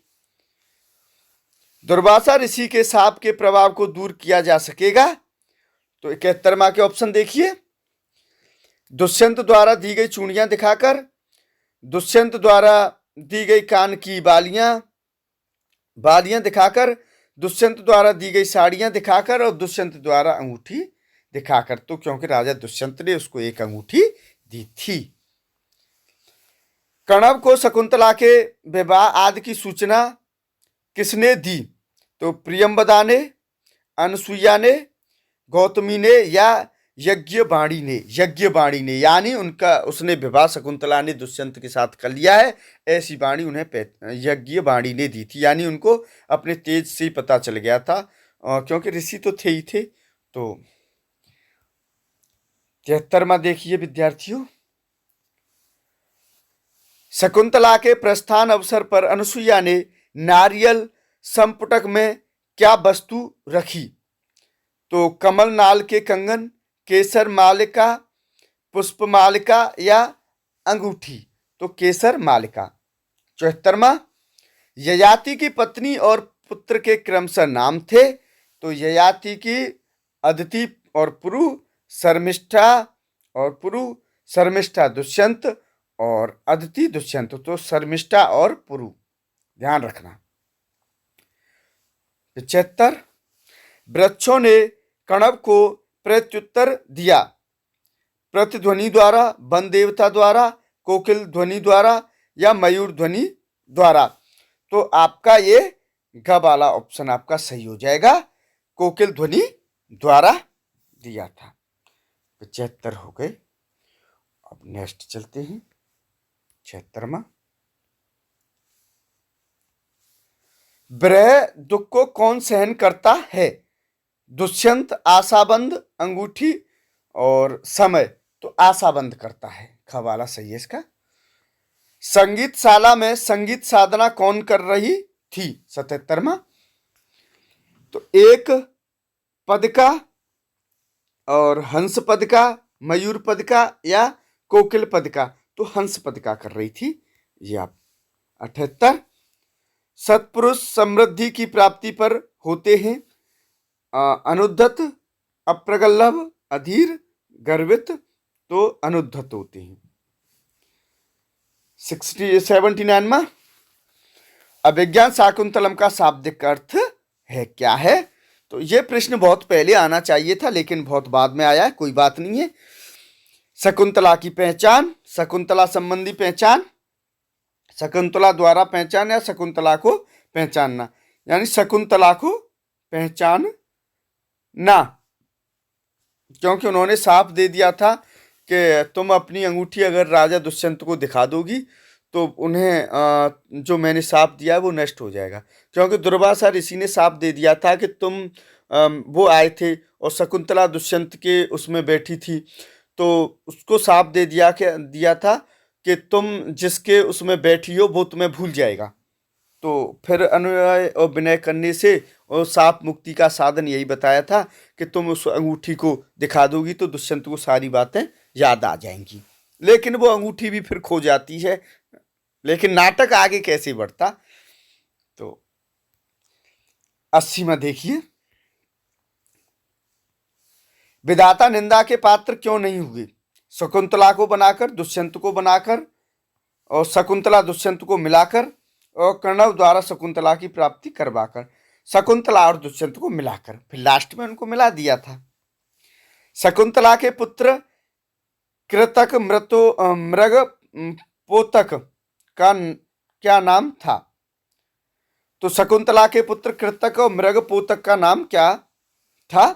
दुर्वासा ऋषि के साप के प्रभाव को दूर किया जा सकेगा? तो 71वां के ऑप्शन देखिए, दुष्यंत द्वारा दी गई चूड़ियां दिखाकर, दुष्यंत द्वारा दी गई कान की बालियां दिखाकर, दुष्यंत द्वारा दी गई साड़ियां दिखाकर और दुष्यंत द्वारा अंगूठी दिखाकर। तो क्योंकि राजा दुष्यंत ने उसको एक अंगूठी दी थी। कणव को शकुंतला के विवाह आदि की सूचना किसने दी? तो प्रियंवदा ने, अनसुईया ने, गौतमी ने या यज्ञ वाणी ने यानी उनका उसने विवाह शकुंतला ने दुष्यंत के साथ कर लिया है, ऐसी वाणी उन्हें यज्ञ वाणी ने दी थी। यानी उनको अपने तेज से पता चल गया था, क्योंकि ऋषि तो थे ही थे। तो 73वां देखिए विद्यार्थियों, शकुंतला के प्रस्थान अवसर पर अनुसुईया ने नारियल संपुटक में क्या वस्तु रखी? तो कमल नाल के कंगन, केसर मालिका, पुष्प मालिका या अंगूठी? तो केसर मालिका। 74वां, ययाति की पत्नी और पुत्र के क्रमशः नाम थे? तो ययाति की अदिति और पुरु, शर्मिष्ठा दुष्यंत और अदिति दुष्यंत। तो शर्मिष्ठा और पुरु ध्यान रखना। 75, वृक्षों ने कणव को प्रत्युत्तर दिया, प्रतिध्वनि द्वारा, वन देवता द्वारा, कोकिल ध्वनि द्वारा या मयूर ध्वनि द्वारा? तो आपका ये ग वाला ऑप्शन आपका सही हो जाएगा, कोकिल ध्वनि द्वारा दिया था। 75 हो गए। अब नेक्स्ट चलते हैं 76वां, विरह दुख को कौन सहन करता है? दुष्यंत, आशाबंद, अंगूठी और समय? तो आशाबंद करता है, खवाला सही है इसका। संगीतशाला में संगीत साधना कौन कर रही थी? 77वां, तो एक पद का और हंस पद का, मयूर पद का या कोकिल पद का? तो हंस पद का कर रही थी ये आप। 78, सत्पुरुष समृद्धि की प्राप्ति पर होते हैं अनुद्धत, अप्रगल्भ, अधीर, गर्वित? तो अनुद्धत होते हैं। 79वां, अभिज्ञान शाकुंतलम का शाब्दिक अर्थ है क्या है? तो ये प्रश्न बहुत पहले आना चाहिए था लेकिन बहुत बाद में आया है, कोई बात नहीं है। शकुंतला की पहचान, शकुंतला संबंधी पहचान, शकुंतला द्वारा पहचान या शकुंतला को पहचानना? यानी शकुंतला को पहचान ना, क्योंकि उन्होंने साफ दे दिया था कि तुम अपनी अंगूठी अगर राजा दुष्यंत को दिखा दोगी तो उन्हें जो मैंने साफ दिया है वो नष्ट हो जाएगा। क्योंकि दुर्वासा ऋषि ने साफ दे दिया था कि तुम वो आए थे और शकुंतला दुष्यंत के उसमें बैठी थी, तो उसको साफ दे दिया था कि तुम जिसके उसमें बैठी हो वो तुम्हें भूल जाएगा। तो फिर अनुनय और विनय करने से और साप मुक्ति का साधन यही बताया था कि तुम उस अंगूठी को दिखा दोगी तो दुष्यंत को सारी बातें याद आ जाएंगी। लेकिन वो अंगूठी भी फिर खो जाती है। लेकिन नाटक आगे कैसे बढ़ता? तो 80वां देखिए, विधाता निंदा के पात्र क्यों नहीं हुए? शकुंतला को बनाकर, दुष्यंत को बनाकर, और शकुंतला दुष्यंत को मिलाकर, और कर्णव द्वारा शकुंतला की प्राप्ति करवाकर। शकुंतला और दुष्यंत को मिलाकर, फिर लास्ट में उनको मिला दिया था। शकुंतला के पुत्र कृतक मृग पोतक का क्या नाम था? तो शकुंतला के पुत्र कृतक और मृग पोतक का नाम क्या था?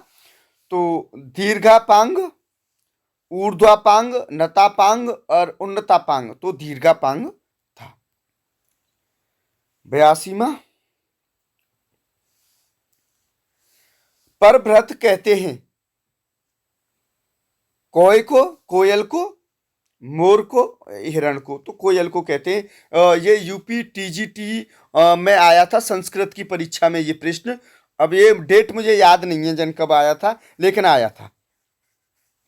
तो दीर्घापांग, ऊर्ध्वापांग, नतापांग और उन्नतापांग। तो दीर्घापांग था। 82वां, परभ्रत कहते हैं कोय को, कोयल को, मोर को, हिरण को? तो कोयल को कहते हैं। ये यूपी टीजीटी में आया था संस्कृत की परीक्षा में ये प्रश्न। अब ये डेट मुझे याद नहीं है जन कब आया था, लेकिन आया था,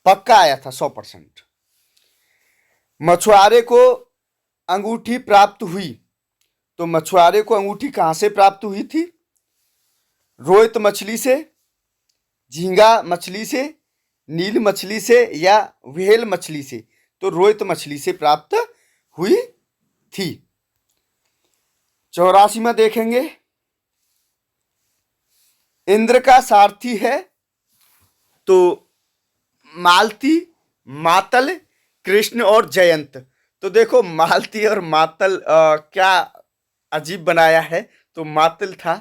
पक्का आया था 100%। मछुआरे को अंगूठी प्राप्त हुई, तो मछुआरे को अंगूठी कहां से प्राप्त हुई थी? रोहित मछली से, झींगा मछली से, नील मछली से या व्हेल मछली से? तो रोहित मछली से प्राप्त हुई थी। 84वां देखेंगे, इंद्र का सारथी है तो मालती, मातल, कृष्ण और जयंत। तो देखो मालती और मातल क्या अजीब बनाया है, तो मातल था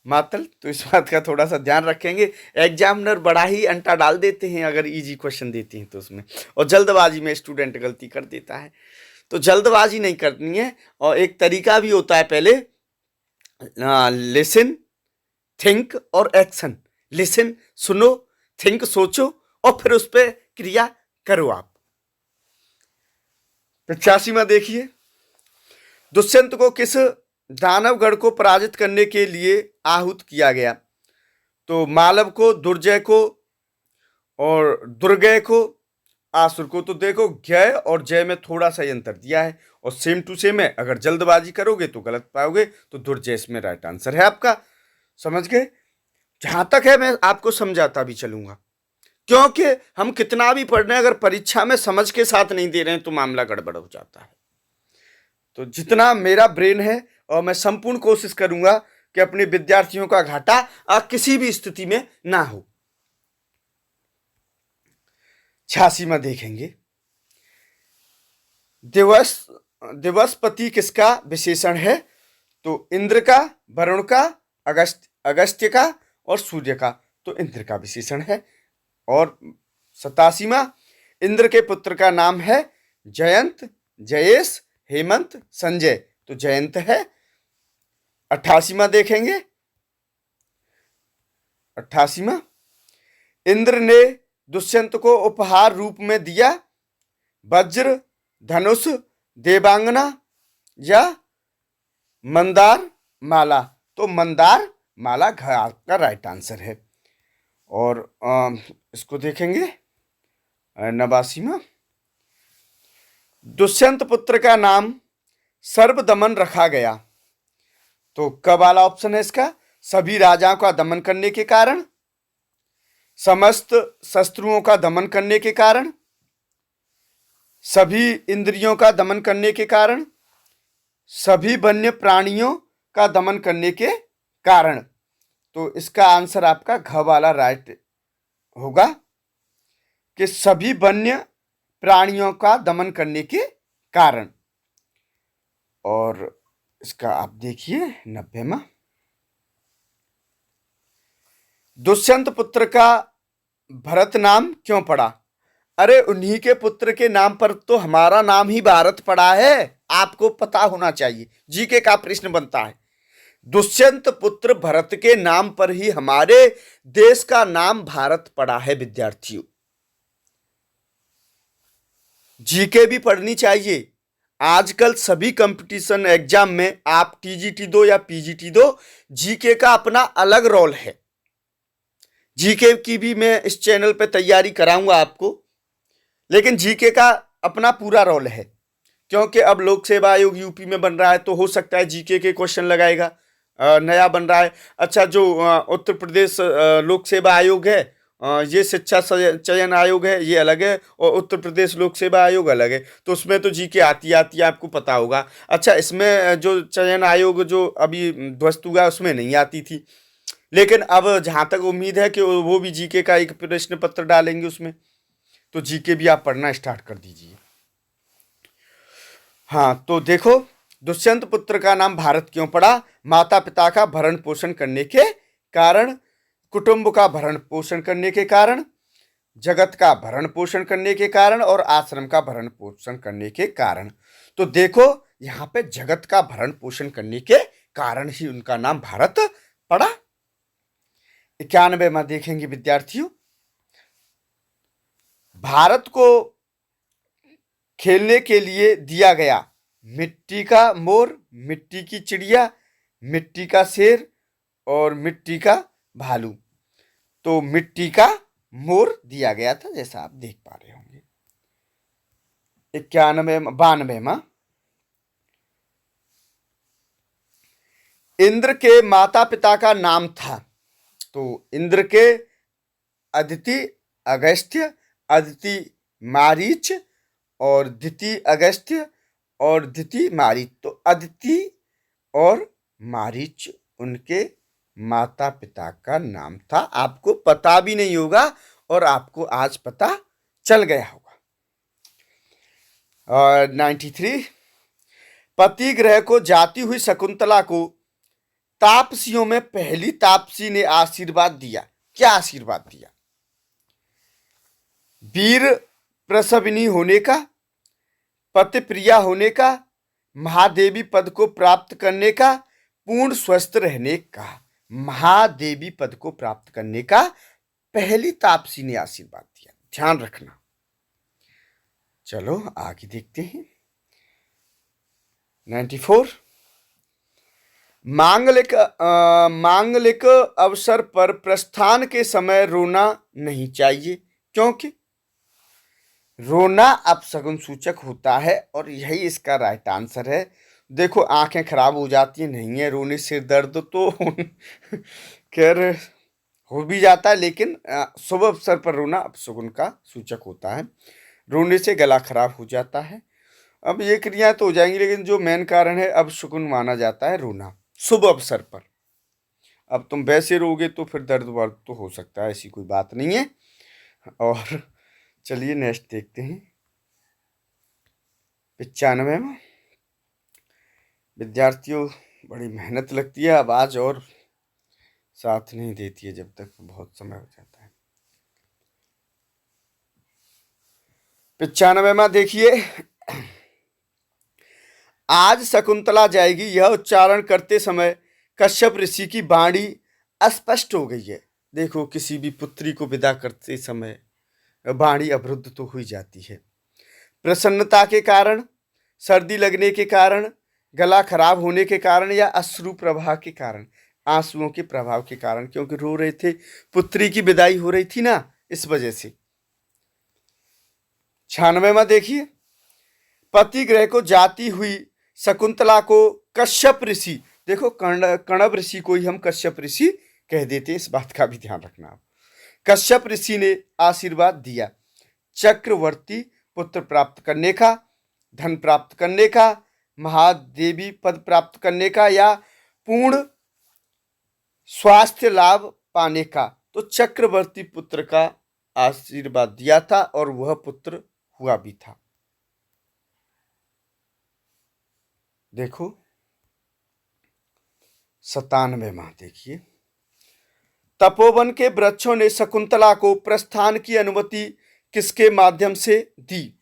मातल। तो इस बात का थोड़ा सा ध्यान रखेंगे। एग्जामिनर बड़ा ही अंटा डाल देते हैं अगर इजी क्वेश्चन देते हैं तो उसमें, और जल्दबाजी में स्टूडेंट गलती कर देता है। तो जल्दबाजी नहीं करनी है। और एक तरीका भी होता है, पहले लिसन, थिंक और एक्शन। लिसन सुनो, थिंक सोचो, और फिर उस पर क्रिया करो आप। 85वां देखिए, दुष्यंत को किस दानवगढ़ को पराजित करने के लिए आहूत किया गया? तो मालव को, दुर्जय को और दुर्गय को, आसुर को। तो देखो, ज्ञ और जय में थोड़ा सा ही अंतर दिया है, और सेम टू सेम है। अगर जल्दबाजी करोगे तो गलत पाओगे। तो दुर्जय इसमें राइट आंसर है आपका। समझ गए? जहां तक है मैं आपको समझाता भी चलूंगा, क्योंकि हम कितना भी पढ़ रहे हैं, अगर परीक्षा में समझ के साथ नहीं दे रहे हैं तो मामला गड़बड़ हो जाता है। तो जितना मेरा ब्रेन है, और मैं संपूर्ण कोशिश करूंगा कि अपने विद्यार्थियों का घाटा किसी भी स्थिति में ना हो। 86वां देखेंगे, दिवस दिवसपति किसका विशेषण है? तो इंद्र का, वरुण का, अगस्त्य का और सूर्य का। तो इंद्र का विशेषण है। और 87वां, इंद्र के पुत्र का नाम है जयंत, जयेश, हेमंत, संजय। तो जयंत है। 88वां देखेंगे, 88वां, इंद्र ने दुष्यंत को उपहार रूप में दिया वज्र, धनुष, देवांगना या मंदार माला। तो मंदार माला का राइट आंसर है। और इसको देखेंगे 89वां, दुष्यंत पुत्र का नाम सर्वदमन रखा गया। तो कब वाला ऑप्शन है इसका? सभी राजाओं का दमन करने के कारण, समस्त शत्रुओं का दमन करने के कारण, सभी इंद्रियों का दमन करने के कारण, सभी वन्य प्राणियों का दमन करने के कारण। तो इसका आंसर आपका घ वाला राइट होगा, कि सभी वन्य प्राणियों का दमन करने के कारण। और इसका आप देखिए 90वां, दुष्यंत पुत्र का भरत नाम क्यों पड़ा? अरे उन्हीं के पुत्र के नाम पर तो हमारा नाम ही भारत पड़ा है, आपको पता होना चाहिए। जीके का प्रश्न बनता है। दुष्यंत पुत्र भरत के नाम पर ही हमारे देश का नाम भारत पड़ा है विद्यार्थियों। जीके भी पढ़नी चाहिए। आजकल सभी कंपटीशन एग्जाम में आप टीजीटी दो या पीजीटी दो, जीके का अपना अलग रोल है। जीके की भी मैं इस चैनल पे तैयारी कराऊंगा आपको, लेकिन जीके का अपना पूरा रोल है। क्योंकि अब लोक सेवा आयोग यूपी में बन रहा है, तो हो सकता है जीके के क्वेश्चन लगाएगा। नया बन रहा है। अच्छा, जो उत्तर प्रदेश लोक सेवा आयोग है, ये शिक्षा चयन आयोग है, ये अलग है, और उत्तर प्रदेश लोक सेवा आयोग अलग है। तो उसमें तो जीके आती है, आपको पता होगा। अच्छा, इसमें जो चयन आयोग जो अभी ध्वस्त हुआ उसमें नहीं आती थी, लेकिन अब जहां तक उम्मीद है कि वो भी जीके का एक प्रश्न पत्र डालेंगे उसमें। तो जीके भी आप पढ़ना स्टार्ट कर दीजिए। हाँ, तो देखो, दुष्यंत पुत्र का नाम भारत क्यों पड़ा? माता पिता का भरण पोषण करने के कारण, कुटुंब का भरण पोषण करने के कारण, जगत का भरण पोषण करने के कारण, और आश्रम का भरण पोषण करने के कारण। तो देखो, यहां पे जगत का भरण पोषण करने के कारण ही उनका नाम भारत पड़ा। 91वां देखेंगे विद्यार्थियों, भारत को खेलने के लिए दिया गया मिट्टी का मोर, मिट्टी की चिड़िया, मिट्टी का शेर और मिट्टी का भालू। तो मिट्टी का मोर दिया गया था, जैसा आप देख पा रहे होंगे। 92वां, इंद्र के माता पिता का नाम था। तो इंद्र के अदिति, अगस्त्य, अदिति मारीच और दिति अगस्त्य और दिति मारीच। तो अदिति और मारीच उनके माता पिता का नाम था। आपको पता भी नहीं होगा, और आपको आज पता चल गया होगा। और 93, पति ग्रह को जाती हुई शकुंतला को तापसियों में पहली तापसी ने आशीर्वाद दिया। क्या आशीर्वाद दिया? वीर प्रसविनी होने का, पति प्रिया होने का, महादेवी पद को प्राप्त करने का, पूर्ण स्वस्थ रहने का। महादेवी पद को प्राप्त करने का पहली तापसी ने आशीर्वाद दिया, ध्यान रखना। चलो आगे देखते हैं। 94 मांगलिक अवसर पर प्रस्थान के समय रोना नहीं चाहिए, क्योंकि रोना अपशगुन सूचक होता है और यही इसका राइट आंसर है। देखो आंखें खराब हो जाती हैं, नहीं है रोने से दर्द तो खैर हो भी जाता है, लेकिन शुभ अवसर पर रोना अपशगुन का सूचक होता है। रोने से गला खराब हो जाता है। अब ये क्रियाएं तो हो जाएंगी, लेकिन जो मेन कारण है अपशगुन माना जाता है रोना शुभ अवसर पर। अब तुम वैसे रोगे तो फिर दर्द वर्द तो हो सकता है, ऐसी कोई बात नहीं है। और चलिए नेक्स्ट देखते हैं। 95 विद्यार्थियों बड़ी मेहनत लगती है, आवाज और साथ नहीं देती है जब तक बहुत समय हो जाता है। 95 देखिए, आज शकुंतला जाएगी, यह उच्चारण करते समय कश्यप ऋषि की वाणी अस्पष्ट हो गई है। देखो किसी भी पुत्री को विदा करते समय वाणी अवरुद्ध तो हुई जाती है। प्रसन्नता के कारण, सर्दी लगने के कारण, गला खराब होने के कारण, या अश्रु प्रवाह के कारण, आंसुओं के प्रभाव के कारण, क्योंकि रो रहे थे, पुत्री की विदाई हो रही थी ना, इस वजह से। 96वां देखिए, पति गृह को जाती हुई शकुंतला को कश्यप ऋषि, देखो कण्व ऋषि को ही हम कश्यप ऋषि कह देते, इस बात का भी ध्यान रखना। कश्यप ऋषि ने आशीर्वाद दिया चक्रवर्ती पुत्र प्राप्त करने का, धन प्राप्त करने का, महादेवी पद प्राप्त करने का, या पूर्ण स्वास्थ्य लाभ पाने का। तो चक्रवर्ती पुत्र का आशीर्वाद दिया था और वह पुत्र हुआ भी था। देखो 97वां देखिए, तपोवन के वृक्षों ने शकुंतला को प्रस्थान की अनुमति किसके माध्यम से दी?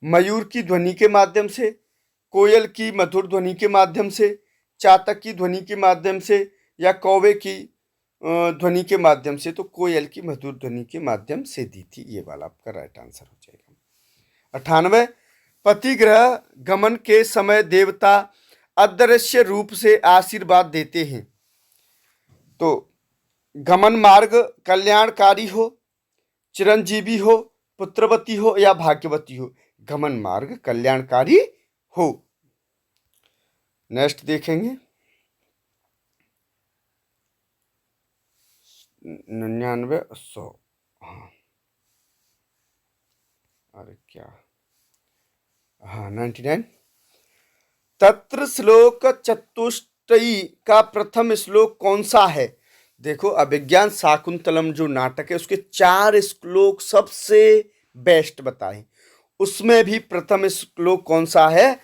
मयूर की ध्वनि के माध्यम से, कोयल की मधुर ध्वनि के माध्यम से, चातक की ध्वनि के माध्यम से, या कौवे की ध्वनि के माध्यम से? तो कोयल की मधुर ध्वनि के माध्यम से दी थी, ये वाला आपका राइट आंसर हो जाएगा। 98 पतिगृह गमन के समय देवता अदृश्य रूप से आशीर्वाद देते हैं। तो गमन मार्ग कल्याणकारी हो, चिरंजीवी हो, पुत्रवती हो, या भाग्यवती हो। गमन मार्ग कल्याणकारी हो। नेक्स्ट देखेंगे 99 100। हाँ अरे क्या, हाँ 99। तत्र श्लोक चतुष्टयी का प्रथम श्लोक कौन सा है? देखो अभिज्ञान शाकुंतलम जो नाटक है उसके 4 श्लोक सबसे बेस्ट बताए, उसमें भी प्रथम श्लोक कौन सा है?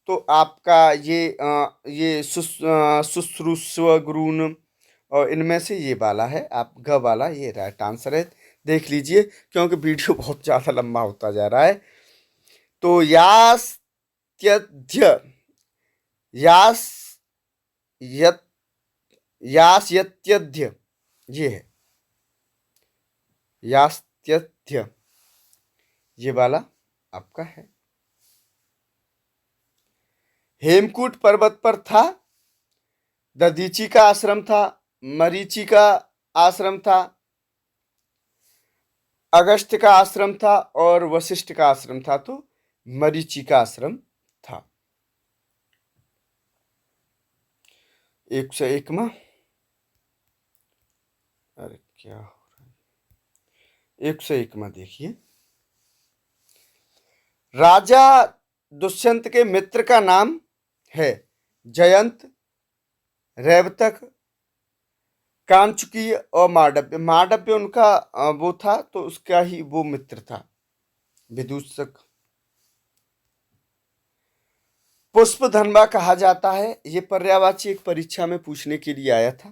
तो आपका ये शुश्रूषव गुरून, और इनमें से ये वाला है, आप ग वाला ये राइट आंसर है। देख लीजिए क्योंकि वीडियो बहुत ज़्यादा लंबा होता जा रहा है। तो यास्त्यध्य यास्यत्यध्य ये है, यास्त्यध्य ये वाला आपका है। हेमकूट पर्वत पर था, दधीची का आश्रम था, मरीचि का आश्रम था, अगस्त्य का आश्रम था, और वशिष्ठ का आश्रम था। तो मरीचि का आश्रम था। 101वां, अरे क्या हो रहा है, 101वां देखिए, राजा दुष्यंत के मित्र का नाम है जयंत, रैवतक, कांचुकी और मांडव्य। मांडव्य उनका वो था, तो उसका ही वो मित्र था विदूषक। पुष्पधनवा कहा जाता है। ये पर्यायवाची एक परीक्षा में पूछने के लिए आया था।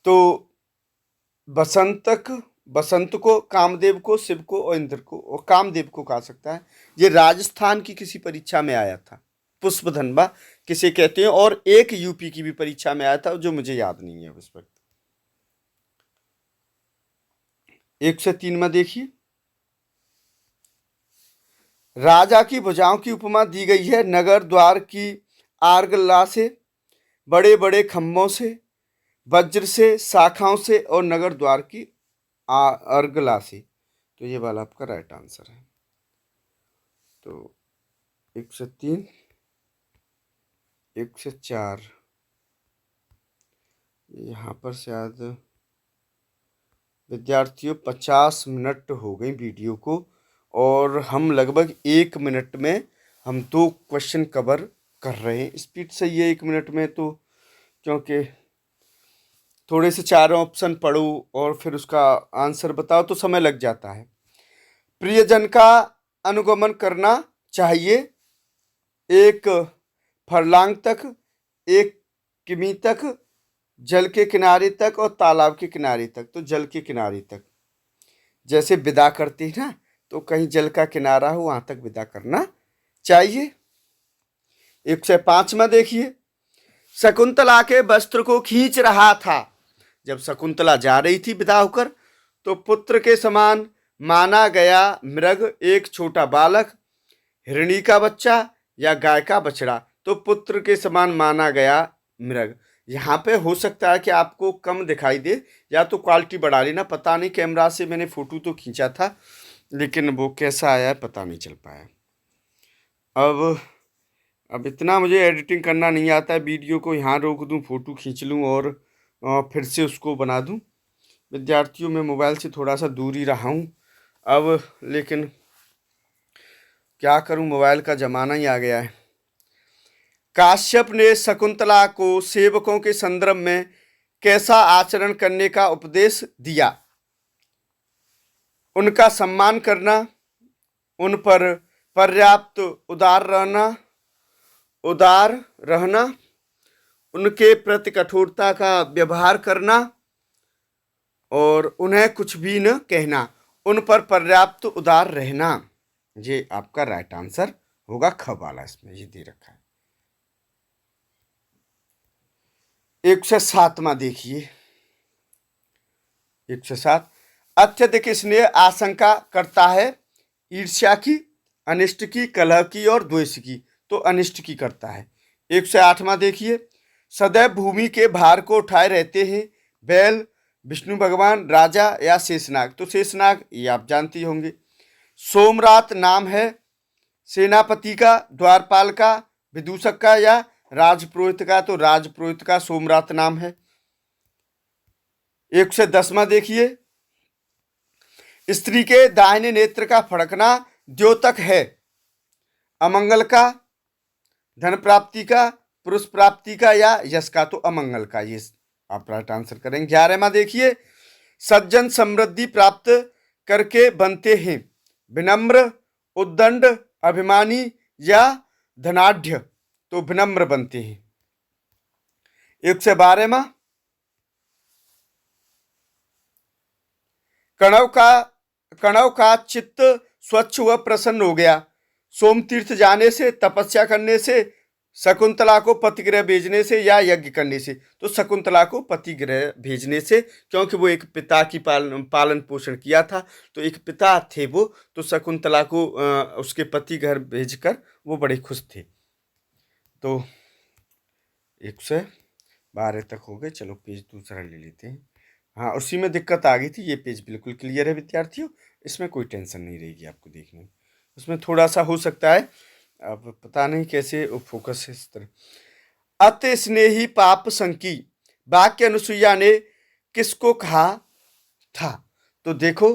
तो बसंत को, कामदेव को, शिव को और इंद्र को, और कामदेव को कहा सकता है। ये राजस्थान की किसी परीक्षा में आया था, पुष्पधनवा किसे कहते हैं, और एक यूपी की भी परीक्षा में आया था जो मुझे याद नहीं है उस वक्त। 103 में देखिए, राजा की भुजाओं की उपमा दी गई है नगर द्वार की आर्गला से, बड़े बड़े खंभों से, वज्र से, शाखाओं से और नगर द्वार की अर्गला से। तो ये वाला आपका राइट आंसर है। तो 103, 104 यहाँ पर शायद विद्यार्थियों 50 मिनट हो गई वीडियो को, और हम लगभग 1 मिनट में हम 2 क्वेश्चन कवर कर रहे हैं। स्पीड सही है 1 मिनट में, तो क्योंकि थोड़े से 4 ऑप्शन पढ़ो और फिर उसका आंसर बताओ तो समय लग जाता है। प्रियजन का अनुगमन करना चाहिए 1 फरलांग तक, 1 किमी तक, जल के किनारे तक और तालाब के किनारे तक। तो जल के किनारे तक, जैसे विदा करती है ना, तो कहीं जल का किनारा हो वहां तक विदा करना चाहिए। 105 में देखिए, शकुंतला के वस्त्र को खींच रहा था। जब शकुंतला जा रही थी विदा होकर, तो पुत्र के समान माना गया मृग एक छोटा बालक, हिरणी का बच्चा या गाय का बछड़ा। तो पुत्र के समान माना गया मृग। यहाँ पे हो सकता है कि आपको कम दिखाई दे, या तो क्वालिटी बढ़ा लेना। पता नहीं, कैमरा से मैंने फोटो तो खींचा था लेकिन वो कैसा आया पता नहीं चल पाया। अब इतना मुझे एडिटिंग करना नहीं आता है। वीडियो को यहाँ रोक दूँ, फ़ोटो खींच लूँ और फिर से उसको बना दूँ। विद्यार्थियों में मोबाइल से थोड़ा सा दूर ही रहा हूँ अब, लेकिन क्या करूँ, मोबाइल का ज़माना ही आ गया है। काश्यप ने शकुंतला को सेवकों के संदर्भ में कैसा आचरण करने का उपदेश दिया? उनका सम्मान करना, उन पर पर्याप्त उदार रहना, उनके प्रति कठोरता का व्यवहार करना और उन्हें कुछ भी न कहना, उन पर पर्याप्त उदार रहना। ये आपका राइट आंसर होगा, ख वाला इसमें ये दे रखा है। 107 देखिए, 107, अत्यधिक स्नेह आशंका करता है ईर्ष्या की, अनिष्ट की, कलह की और द्वेष की। तो अनिष्ट की करता है। 108 देखिए, सदैव भूमि के भार को उठाए रहते हैं बैल, विष्णु भगवान, राजा या शेषनाग। तो शेषनाग ये आप जानती होंगे। सोमरात नाम है सेनापति का, द्वारपाल का, विदूषक का या राजपुरोहित का। तो राजपुरोहित का सोमरात नाम है। 110 देखिए, स्त्री के दाहिने नेत्र का फड़कना द्योतक है अमंगल का, धन प्राप्ति का, पुरुष प्राप्ति का या यश का। तो अमंगल का, ये आप राइट आंसर करेंगे। 11 देखिए, सज्जन समृद्धि प्राप्त करके बनते हैं विनम्र, उद्दंड, अभिमानी या धनाढ़। तो विनम्र बनते हैं। 112 कणव का चित्त स्वच्छ व प्रसन्न हो गया सोम तीर्थ जाने से, तपस्या करने से, शकुंतला को पतिगृह भेजने से या यज्ञ करने से। तो शकुंतला को पतिगृह भेजने से, क्योंकि वो एक पिता की पालन पोषण किया था, तो एक पिता थे वो, तो शकुंतला को उसके पति घर भेजकर वो बड़े खुश थे। तो 112 तक हो गए। चलो पेज दूसरा ले लेते हैं। हाँ, उसी में दिक्कत आ गई थी। ये पेज बिल्कुल क्लियर है विद्यार्थियों, इसमें कोई टेंशन नहीं रहेगी आपको देखने में। उसमें थोड़ा सा हो सकता है, अब पता नहीं कैसे वो फोकस है इस तरह। अति स्नेही पाप संकी वाक्य अनुसुईया ने किसको कहा था? तो देखो,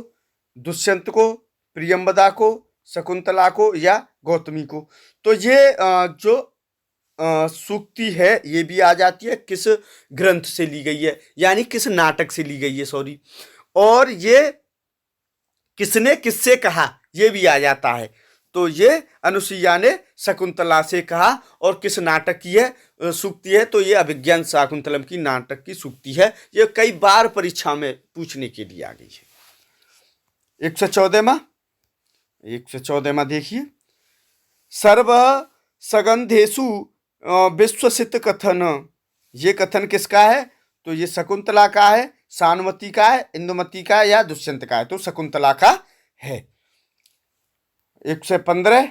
दुष्यंत को, प्रियंवदा को, शकुंतला को या गौतमी को। तो ये जो सूक्ति है ये भी आ जाती है किस ग्रंथ से ली गई है, यानी किस नाटक से ली गई है, सॉरी। और ये किसने किससे कहा ये भी आ जाता है। तो ये अनुसुईया ने शकुंतला से कहा। और किस नाटक की है सूक्ति है? तो ये अभिज्ञान शाकुंतलम की नाटक की सूक्ति है। ये कई बार परीक्षा में पूछने के लिए आ गई है। 114वां देखिए, सर्व सगंधेषु विश्वसित कथन। ये कथन किसका है? तो ये शकुंतला का है, सानुमति का है, इंदुमती का है या दुष्यंत का है? तो शकुंतला का है। 115,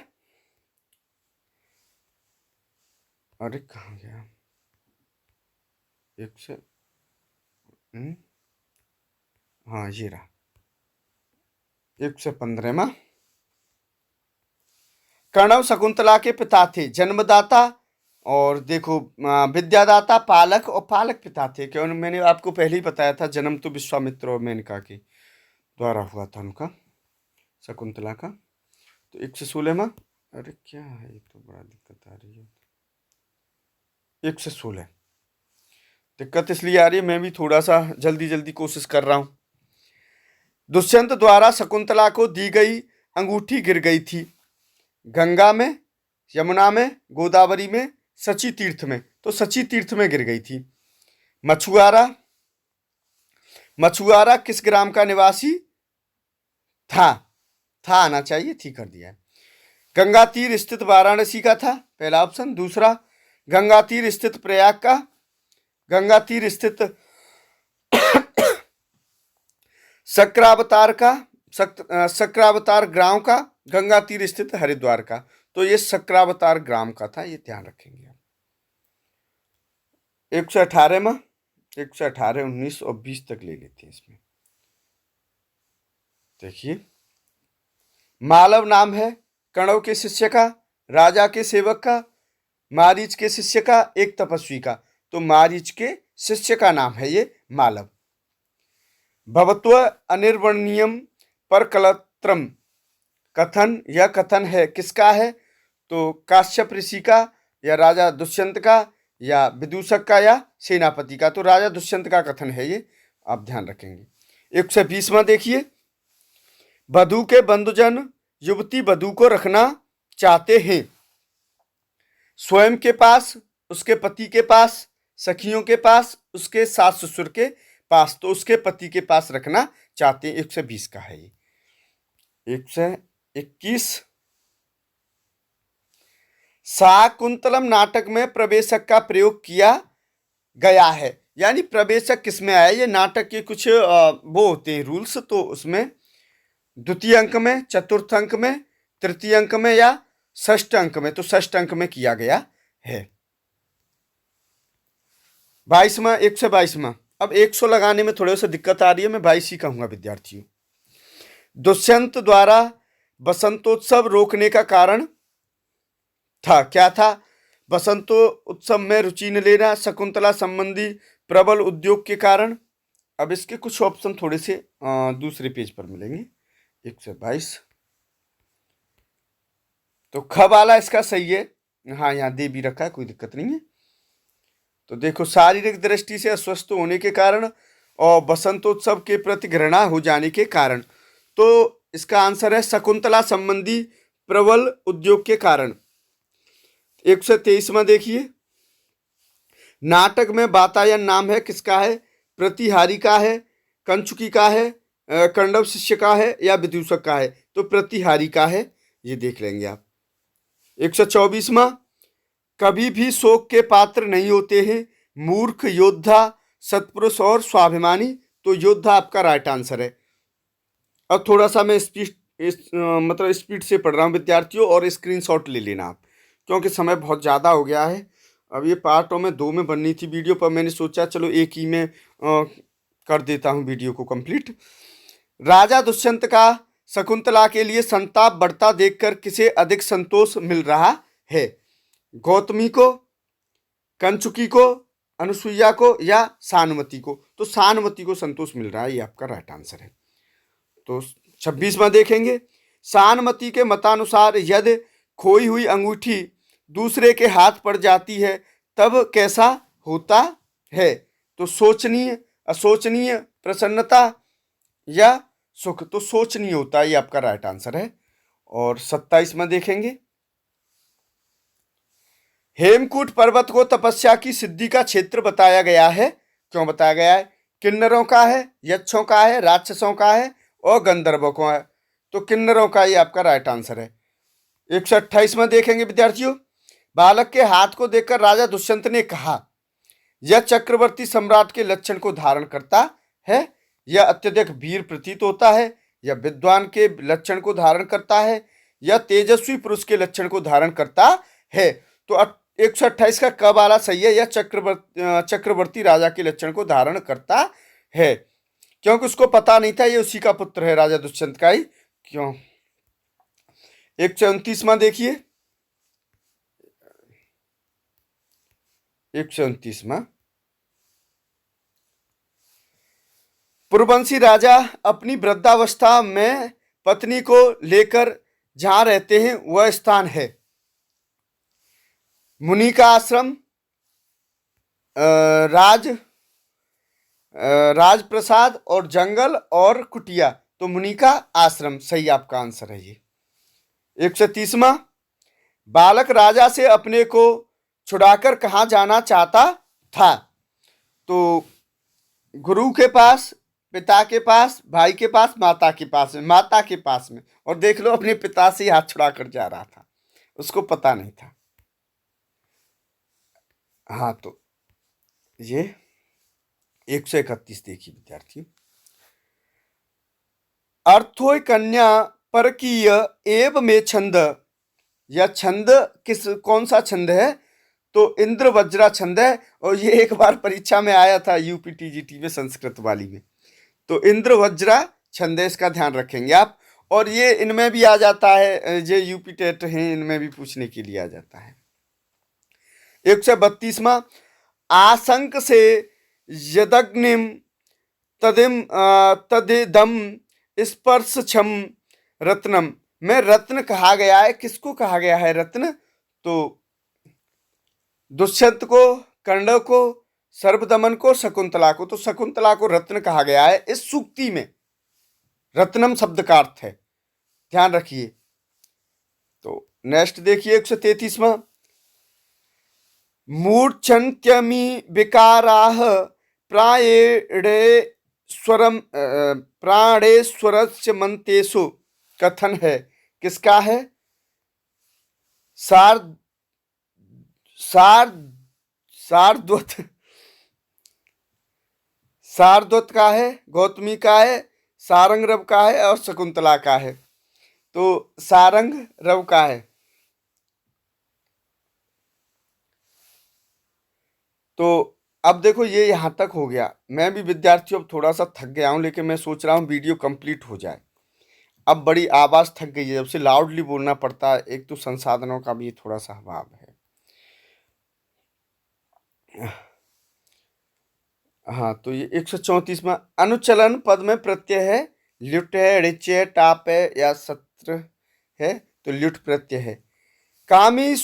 अरे कहाँ गया? 100, हाँ ये रहा 115वां। कर्ण शकुंतला के पिता थे, जन्मदाता और देखो विद्यादाता, पालक और पालक पिता थे। क्यों? मैंने आपको पहले ही बताया था, जन्म तो विश्वामित्र और मेनका के द्वारा हुआ था उनका, शकुंतला का। तो 116वां, अरे क्या है, ये तो बड़ा दिक्कत आ रही है। 116 दिक्कत इसलिए आ रही है, मैं भी थोड़ा सा जल्दी जल्दी कोशिश कर रहा हूं। दुष्यंत द्वारा शकुंतला को दी गई अंगूठी गिर गई थी, गंगा में, यमुना में, गोदावरी में, सची तीर्थ में। तो सची तीर्थ में गिर गई थी। मछुआरा, मछुआरा किस ग्राम का निवासी था? आना चाहिए, थी कर दिया है। गंगा तीर स्थित वाराणसी का था, पहला ऑप्शन। दूसरा, गंगा तीर स्थित प्रयाग का, गंगा तीर स्थित सक्रावतार का, सक्रावतार ग्राम का, गंगा तीर स्थित हरिद्वार का। तो ये सक्रावतार ग्राम का था, ये ध्यान रखेंगे आप। 118वां, 118, 19 और 20 तक ले लेते हैं इसमें। देखिए, मालव नाम है कणव के शिष्य का, राजा के सेवक का, मारीच के शिष्य का, एक तपस्वी का। तो मारीच के शिष्य का नाम है ये मालव। भवत्व अनिर्वणनीयम पर कलत्रम कथन, यह कथन है किसका है? तो काश्यप ऋषि का, या राजा दुष्यंत का, या विदूषक का, या सेनापति का। तो राजा दुष्यंत का कथन है ये, आप ध्यान रखेंगे। 120वां देखिए, वधू के बंधुजन युवती वधू को रखना चाहते हैं स्वयं के पास, उसके पति के पास, सखियों के पास, उसके सास ससुर के पास। तो उसके पति के पास रखना चाहते हैं। 120 का है ये। 121, शाकुंतलम नाटक में प्रवेशक का प्रयोग किया गया है। यानी प्रवेशक किसमें आया? ये नाटक के कुछ वो होते हैं रूल्स, तो उसमें द्वितीय अंक में, चतुर्थ अंक में, तृतीय अंक में या षष्ठ अंक में। तो षष्ठ अंक में किया गया है। 22वां, 122वां। अब 100 लगाने में थोड़ी सी दिक्कत आ रही है, मैं 22 ही कहूंगा विद्यार्थियों। दुष्यंत द्वारा बसंतोत्सव रोकने का कारण था, क्या था? बसंतोत्सव में रुचि न लेना, शकुंतला संबंधी प्रबल उद्योग के कारण। अब इसके कुछ ऑप्शन थोड़े से दूसरे पेज पर मिलेंगे। 122, तो ख वाला इसका सही है। हाँ, यहाँ दे भी रखा है, कोई दिक्कत नहीं है। तो देखो, शारीरिक दृष्टि से अस्वस्थ होने के कारण और बसंतोत्सव के प्रति घृणा हो जाने के कारण। तो इसका आंसर है शकुंतला संबंधी प्रबल उद्योग के कारण। 123वां देखिए, नाटक में वातायन नाम है किसका है? प्रतिहारी का है, कंचुकी का है, कंडव शिष्य का है, या विदूषक का है? तो प्रतिहारी का है, ये देख लेंगे आप। 124वां, कभी भी शोक के पात्र नहीं होते हैं मूर्ख, योद्धा, सत्पुरुष और स्वाभिमानी। तो योद्धा आपका राइट आंसर है। अब थोड़ा सा मैं मतलब स्पीड से पढ़ रहा हूँ विद्यार्थियों, और स्क्रीनशॉट ले लेना आप, क्योंकि समय बहुत ज़्यादा हो गया है। अब ये पार्टों में 2 में बननी थी वीडियो, पर मैंने सोचा चलो एक ही में कर देता हूँ वीडियो को कंप्लीट। राजा दुष्यंत का शकुंतला के लिए संताप बढ़ता देखकर किसे अधिक संतोष मिल रहा है? गौतमी को, कंचुकी को, अनुसुईया को, या सानुमति को? तो सानुमति को संतोष मिल रहा है, ये आपका राइट आंसर है। तो 26वां देखेंगे, सानुमति के मतानुसार यदि खोई हुई अंगूठी दूसरे के हाथ पड़ जाती है तब कैसा होता है? तो सोचनीय, अशोचनीय, प्रसन्नता या सुख? तो सोचनीय होता है, ये आपका राइट आंसर है। और 27 में देखेंगे, हेमकूट पर्वत को तपस्या की सिद्धि का क्षेत्र बताया गया है। क्यों बताया गया है? किन्नरों का है, यक्षों का है, राक्षसों का है और गंधर्वों का है। तो किन्नरों का ही आपका राइट आंसर है। 128 में देखेंगे विद्यार्थियों, बालक के हाथ को देखकर राजा दुष्यंत ने कहा, यह चक्रवर्ती सम्राट के लक्षण को धारण करता है, यह अत्यधिक वीर प्रतीत होता है, यह विद्वान के लक्षण को धारण करता है, यह तेजस्वी पुरुष के लक्षण को धारण करता है। तो 128 का क वाला सही है, यह चक्रवर्ती राजा के लक्षण को धारण करता है, क्योंकि उसको पता नहीं था ये उसी का पुत्र है, राजा दुष्यंत का ही। क्यों? 129वां देखिए, 129वां, पुरवंशी राजा अपनी वृद्धावस्था में पत्नी को लेकर जहां रहते हैं वह स्थान है मुनि का आश्रम, राजप्रसाद और जंगल और कुटिया। तो मुनि का आश्रम सही आपका आंसर है ये। 130वां, बालक राजा से अपने को छुड़ाकर कहाँ जाना चाहता था? तो गुरु के पास, पिता के पास, भाई के पास, माता के पास में। माता के पास में, और देख लो अपने पिता से हाथ छुड़ा कर जा रहा था, उसको पता नहीं था। हाँ, तो ये 131 देखिए विद्यार्थी, अर्थोय कन्या परकीय एव में छंद, यह छंद कौन सा छंद है? तो इंद्र वज्रा छंद है, और ये एक बार परीक्षा में आया था यूपीटीजीटी में, संस्कृत वाली में। तो इंद्र वज्रा छंद है, इसका ध्यान रखेंगे आप। और ये इनमें भी आ जाता है, जो यूपी टेट हैं इनमें भी पूछने के लिए आ जाता है। 132वां, आशंक से यदग्निम तदिदम स्पर्श छम रत्नम में रत्न कहा गया है। किसको कहा गया है रत्न? तो दुष्यंत को, कर्ण को, सर्वदमन को, शकुंतला को। तो शकुंतला को रत्न कहा गया है इस सूक्ति में। रत्नम शब्द का अर्थ है, ध्यान रखिए। तो नेक्स्ट देखिए 133वां, मूर्छन्त्यमि विकाराः प्राणेश्वरस्य मंतेषु कथन है। किसका है? सारद्वत का है, गौतमी का है, सारंग रव का है और शकुंतला का है। तो सारंग रव का है। तो अब देखो ये यहां तक हो गया। मैं भी विद्यार्थियों अब थोड़ा सा थक गया हूं, लेकिन मैं सोच रहा हूं वीडियो कंप्लीट हो जाए। अब बड़ी आवाज थक गई है, जब से लाउडली बोलना पड़ता है, एक तो संसाधनों का भी थोड़ा सा अभाव है। हाँ, तो ये 134वां, अनुचलन पद में प्रत्यय है, ल्युट है, ऋच है, टाप है या सत्र है। तो ल्युट प्रत्यय है। कामी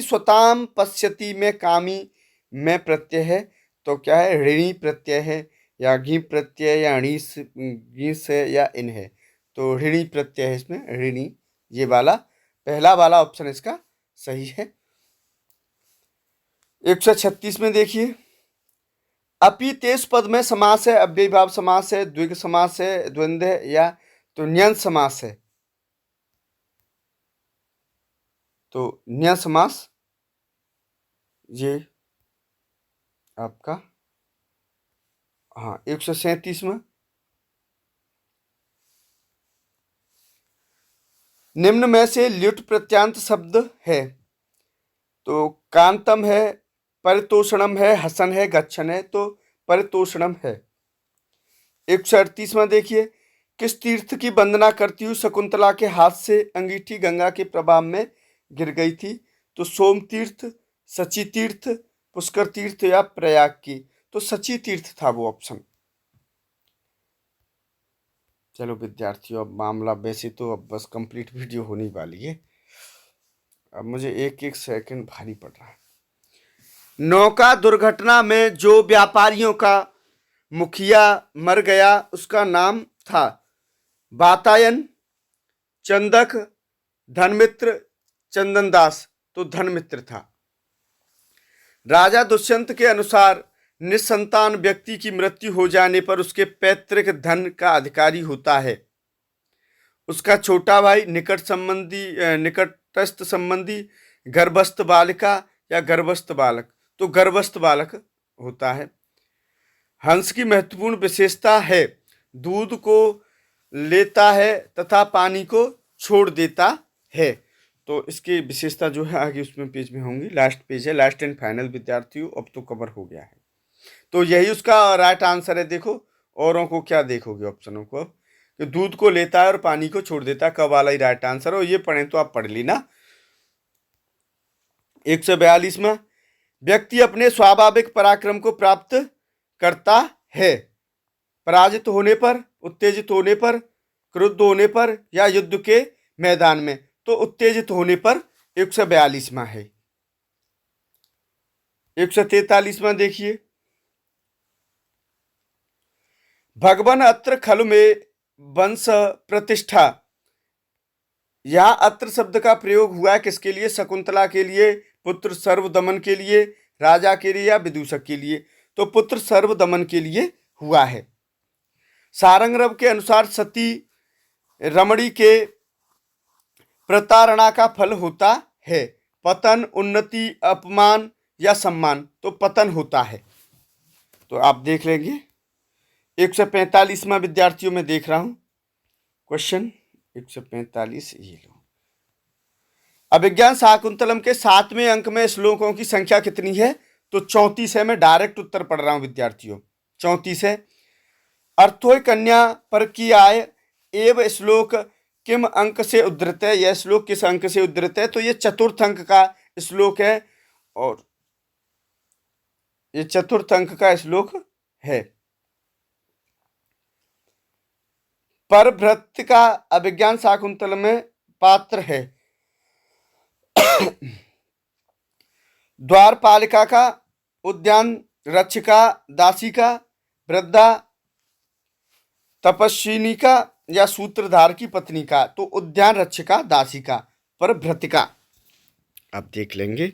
स्वताम पश्यति में कामी में प्रत्यय है। तो क्या है? ऋणी प्रत्यय है, या घी प्रत्यय, या घीस है, या इन है। तो ऋणी प्रत्यय है इसमें, ऋणी। ये वाला पहला वाला ऑप्शन इसका सही है। 136 में देखिए, अपि तेज पद में समास है, अव्ययीभाव समास है, द्विग समास है, द्वंद्व है, या तो न्यंज समास है। तो न्यंज समास ये आपका, हाँ। 137 में, निम्न में से ल्युट प्रत्यांत शब्द है। तो कांतम है, परितोषणम है, हसन है, गच्छन है। तो परितोषणम है। 138 में देखिए, किस तीर्थ की वंदना करती हुई शकुंतला के हाथ से अंगीठी गंगा के प्रभाव में गिर गई थी? तो सोम तीर्थ, सची तीर्थ, पुष्कर तीर्थ या प्रयाग की। तो सची तीर्थ था वो ऑप्शन। चलो विद्यार्थियों, अब मामला वैसे तो अब बस कंप्लीट वीडियो होने वाली है। अब मुझे एक एक सेकंड भारी पड़ रहा है। नौका दुर्घटना में जो व्यापारियों का मुखिया मर गया उसका नाम था वातायन, चंदक, धनमित्र, चंदनदास, तो धनमित्र था। राजा दुष्यंत के अनुसार निसंतान व्यक्ति की मृत्यु हो जाने पर उसके पैतृक धन का अधिकारी होता है उसका छोटा भाई, निकटस्थ संबंधी, गर्भस्थ बालिका या गर्भस्थ बालक, तो गर्भस्थ बालक होता है। हंस की महत्वपूर्ण विशेषता है दूध को लेता है तथा पानी को छोड़ देता है। तो इसकी विशेषता जो है आगे उसमें पेज में होंगी। लास्ट पेज है, लास्ट एंड फाइनल विद्यार्थियों, अब तो कवर हो गया है। तो यही उसका राइट आंसर है। देखो औरों को क्या देखोगे ऑप्शनों को, अब कि दूध को लेता है और पानी को छोड़ देता है, कब वाला ही राइट आंसर हो। ये पढ़ें तो आप पढ़ ली ना। 142वां, व्यक्ति अपने स्वाभाविक पराक्रम को प्राप्त करता है पराजित होने पर, उत्तेजित होने पर, क्रुद्ध होने पर या युद्ध के मैदान में, तो उत्तेजित होने पर 142वां है। 143वां देखिए, भगवान अत्र खलु में वंश प्रतिष्ठा, यहां अत्र शब्द का प्रयोग हुआ है किसके लिए? शकुंतला के लिए, पुत्र सर्वदमन के लिए, राजा के लिए या विदूषक के लिए? तो पुत्र सर्वदमन के लिए हुआ है। सारंगरव के अनुसार सती रमणी के प्रताड़ना का फल होता है पतन, उन्नति, अपमान या सम्मान, तो पतन होता है। तो आप देख लेंगे। 145वां विद्यार्थियों में देख रहा हूं क्वेश्चन 145, ये लो। अभिज्ञान शाकुंतलम के 7वें अंक में श्लोकों की संख्या कितनी है? तो 34 है। मैं डायरेक्ट उत्तर पढ़ रहा हूं विद्यार्थियों, 34 है। अर्थोय कन्या पर की आय एव श्लोक किम अंक से उद्धृत है? यह श्लोक किस अंक से उद्धृत है? तो ये चतुर्थ अंक का श्लोक है और ये चतुर्थ अंक का श्लोक है। परभृत्य का अभिज्ञान शाकुंतलम में पात्र है। द्वारपालिका का, उद्यान रक्षिका, दासी का, वृद्धा, तपस्विनी का या सूत्रधार की पत्नी का? तो उद्यान रक्षिका, दासी का, परभृतिका। आप देख लेंगे।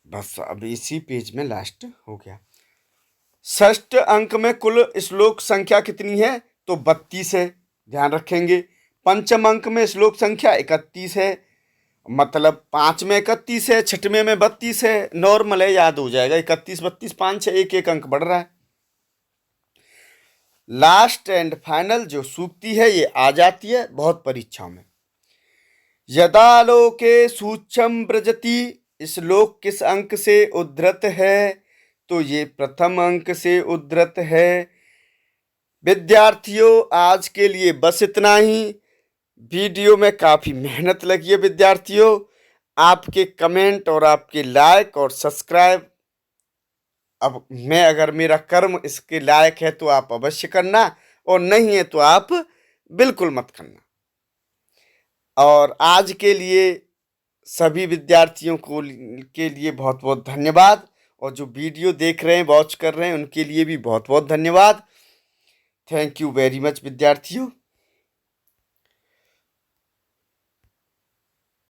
बस अब इसी पेज में लास्ट हो गया। षष्ठ अंक में कुल श्लोक संख्या कितनी है? तो 32 है, ध्यान रखेंगे। पंचम अंक में श्लोक संख्या 31 है, मतलब 5 में 31 है, छठवें में 32 है। नॉर्मल है, याद हो जाएगा। 31, 32, 5 है, एक अंक बढ़ रहा है। लास्ट एंड फाइनल जो सूक्ति है ये आ जाती है बहुत परीक्षाओं में। यदा लोके सूक्ष्म ब्रजति, श्लोक किस अंक से उद्धृत है? तो ये प्रथम अंक से उद्धृत है। विद्यार्थियों आज के लिए बस इतना ही। वीडियो में काफी मेहनत लगी है विद्यार्थियों। आपके कमेंट और आपके लाइक और सब्सक्राइब, अब मैं अगर मेरा कर्म इसके लायक है तो आप अवश्य करना, और नहीं है तो आप बिल्कुल मत करना। और आज के लिए सभी विद्यार्थियों को के लिए बहुत बहुत धन्यवाद, और जो वीडियो देख रहे हैं, वॉच कर रहे हैं, उनके लिए भी बहुत बहुत धन्यवाद। थैंक यू वेरी मच विद्यार्थियों।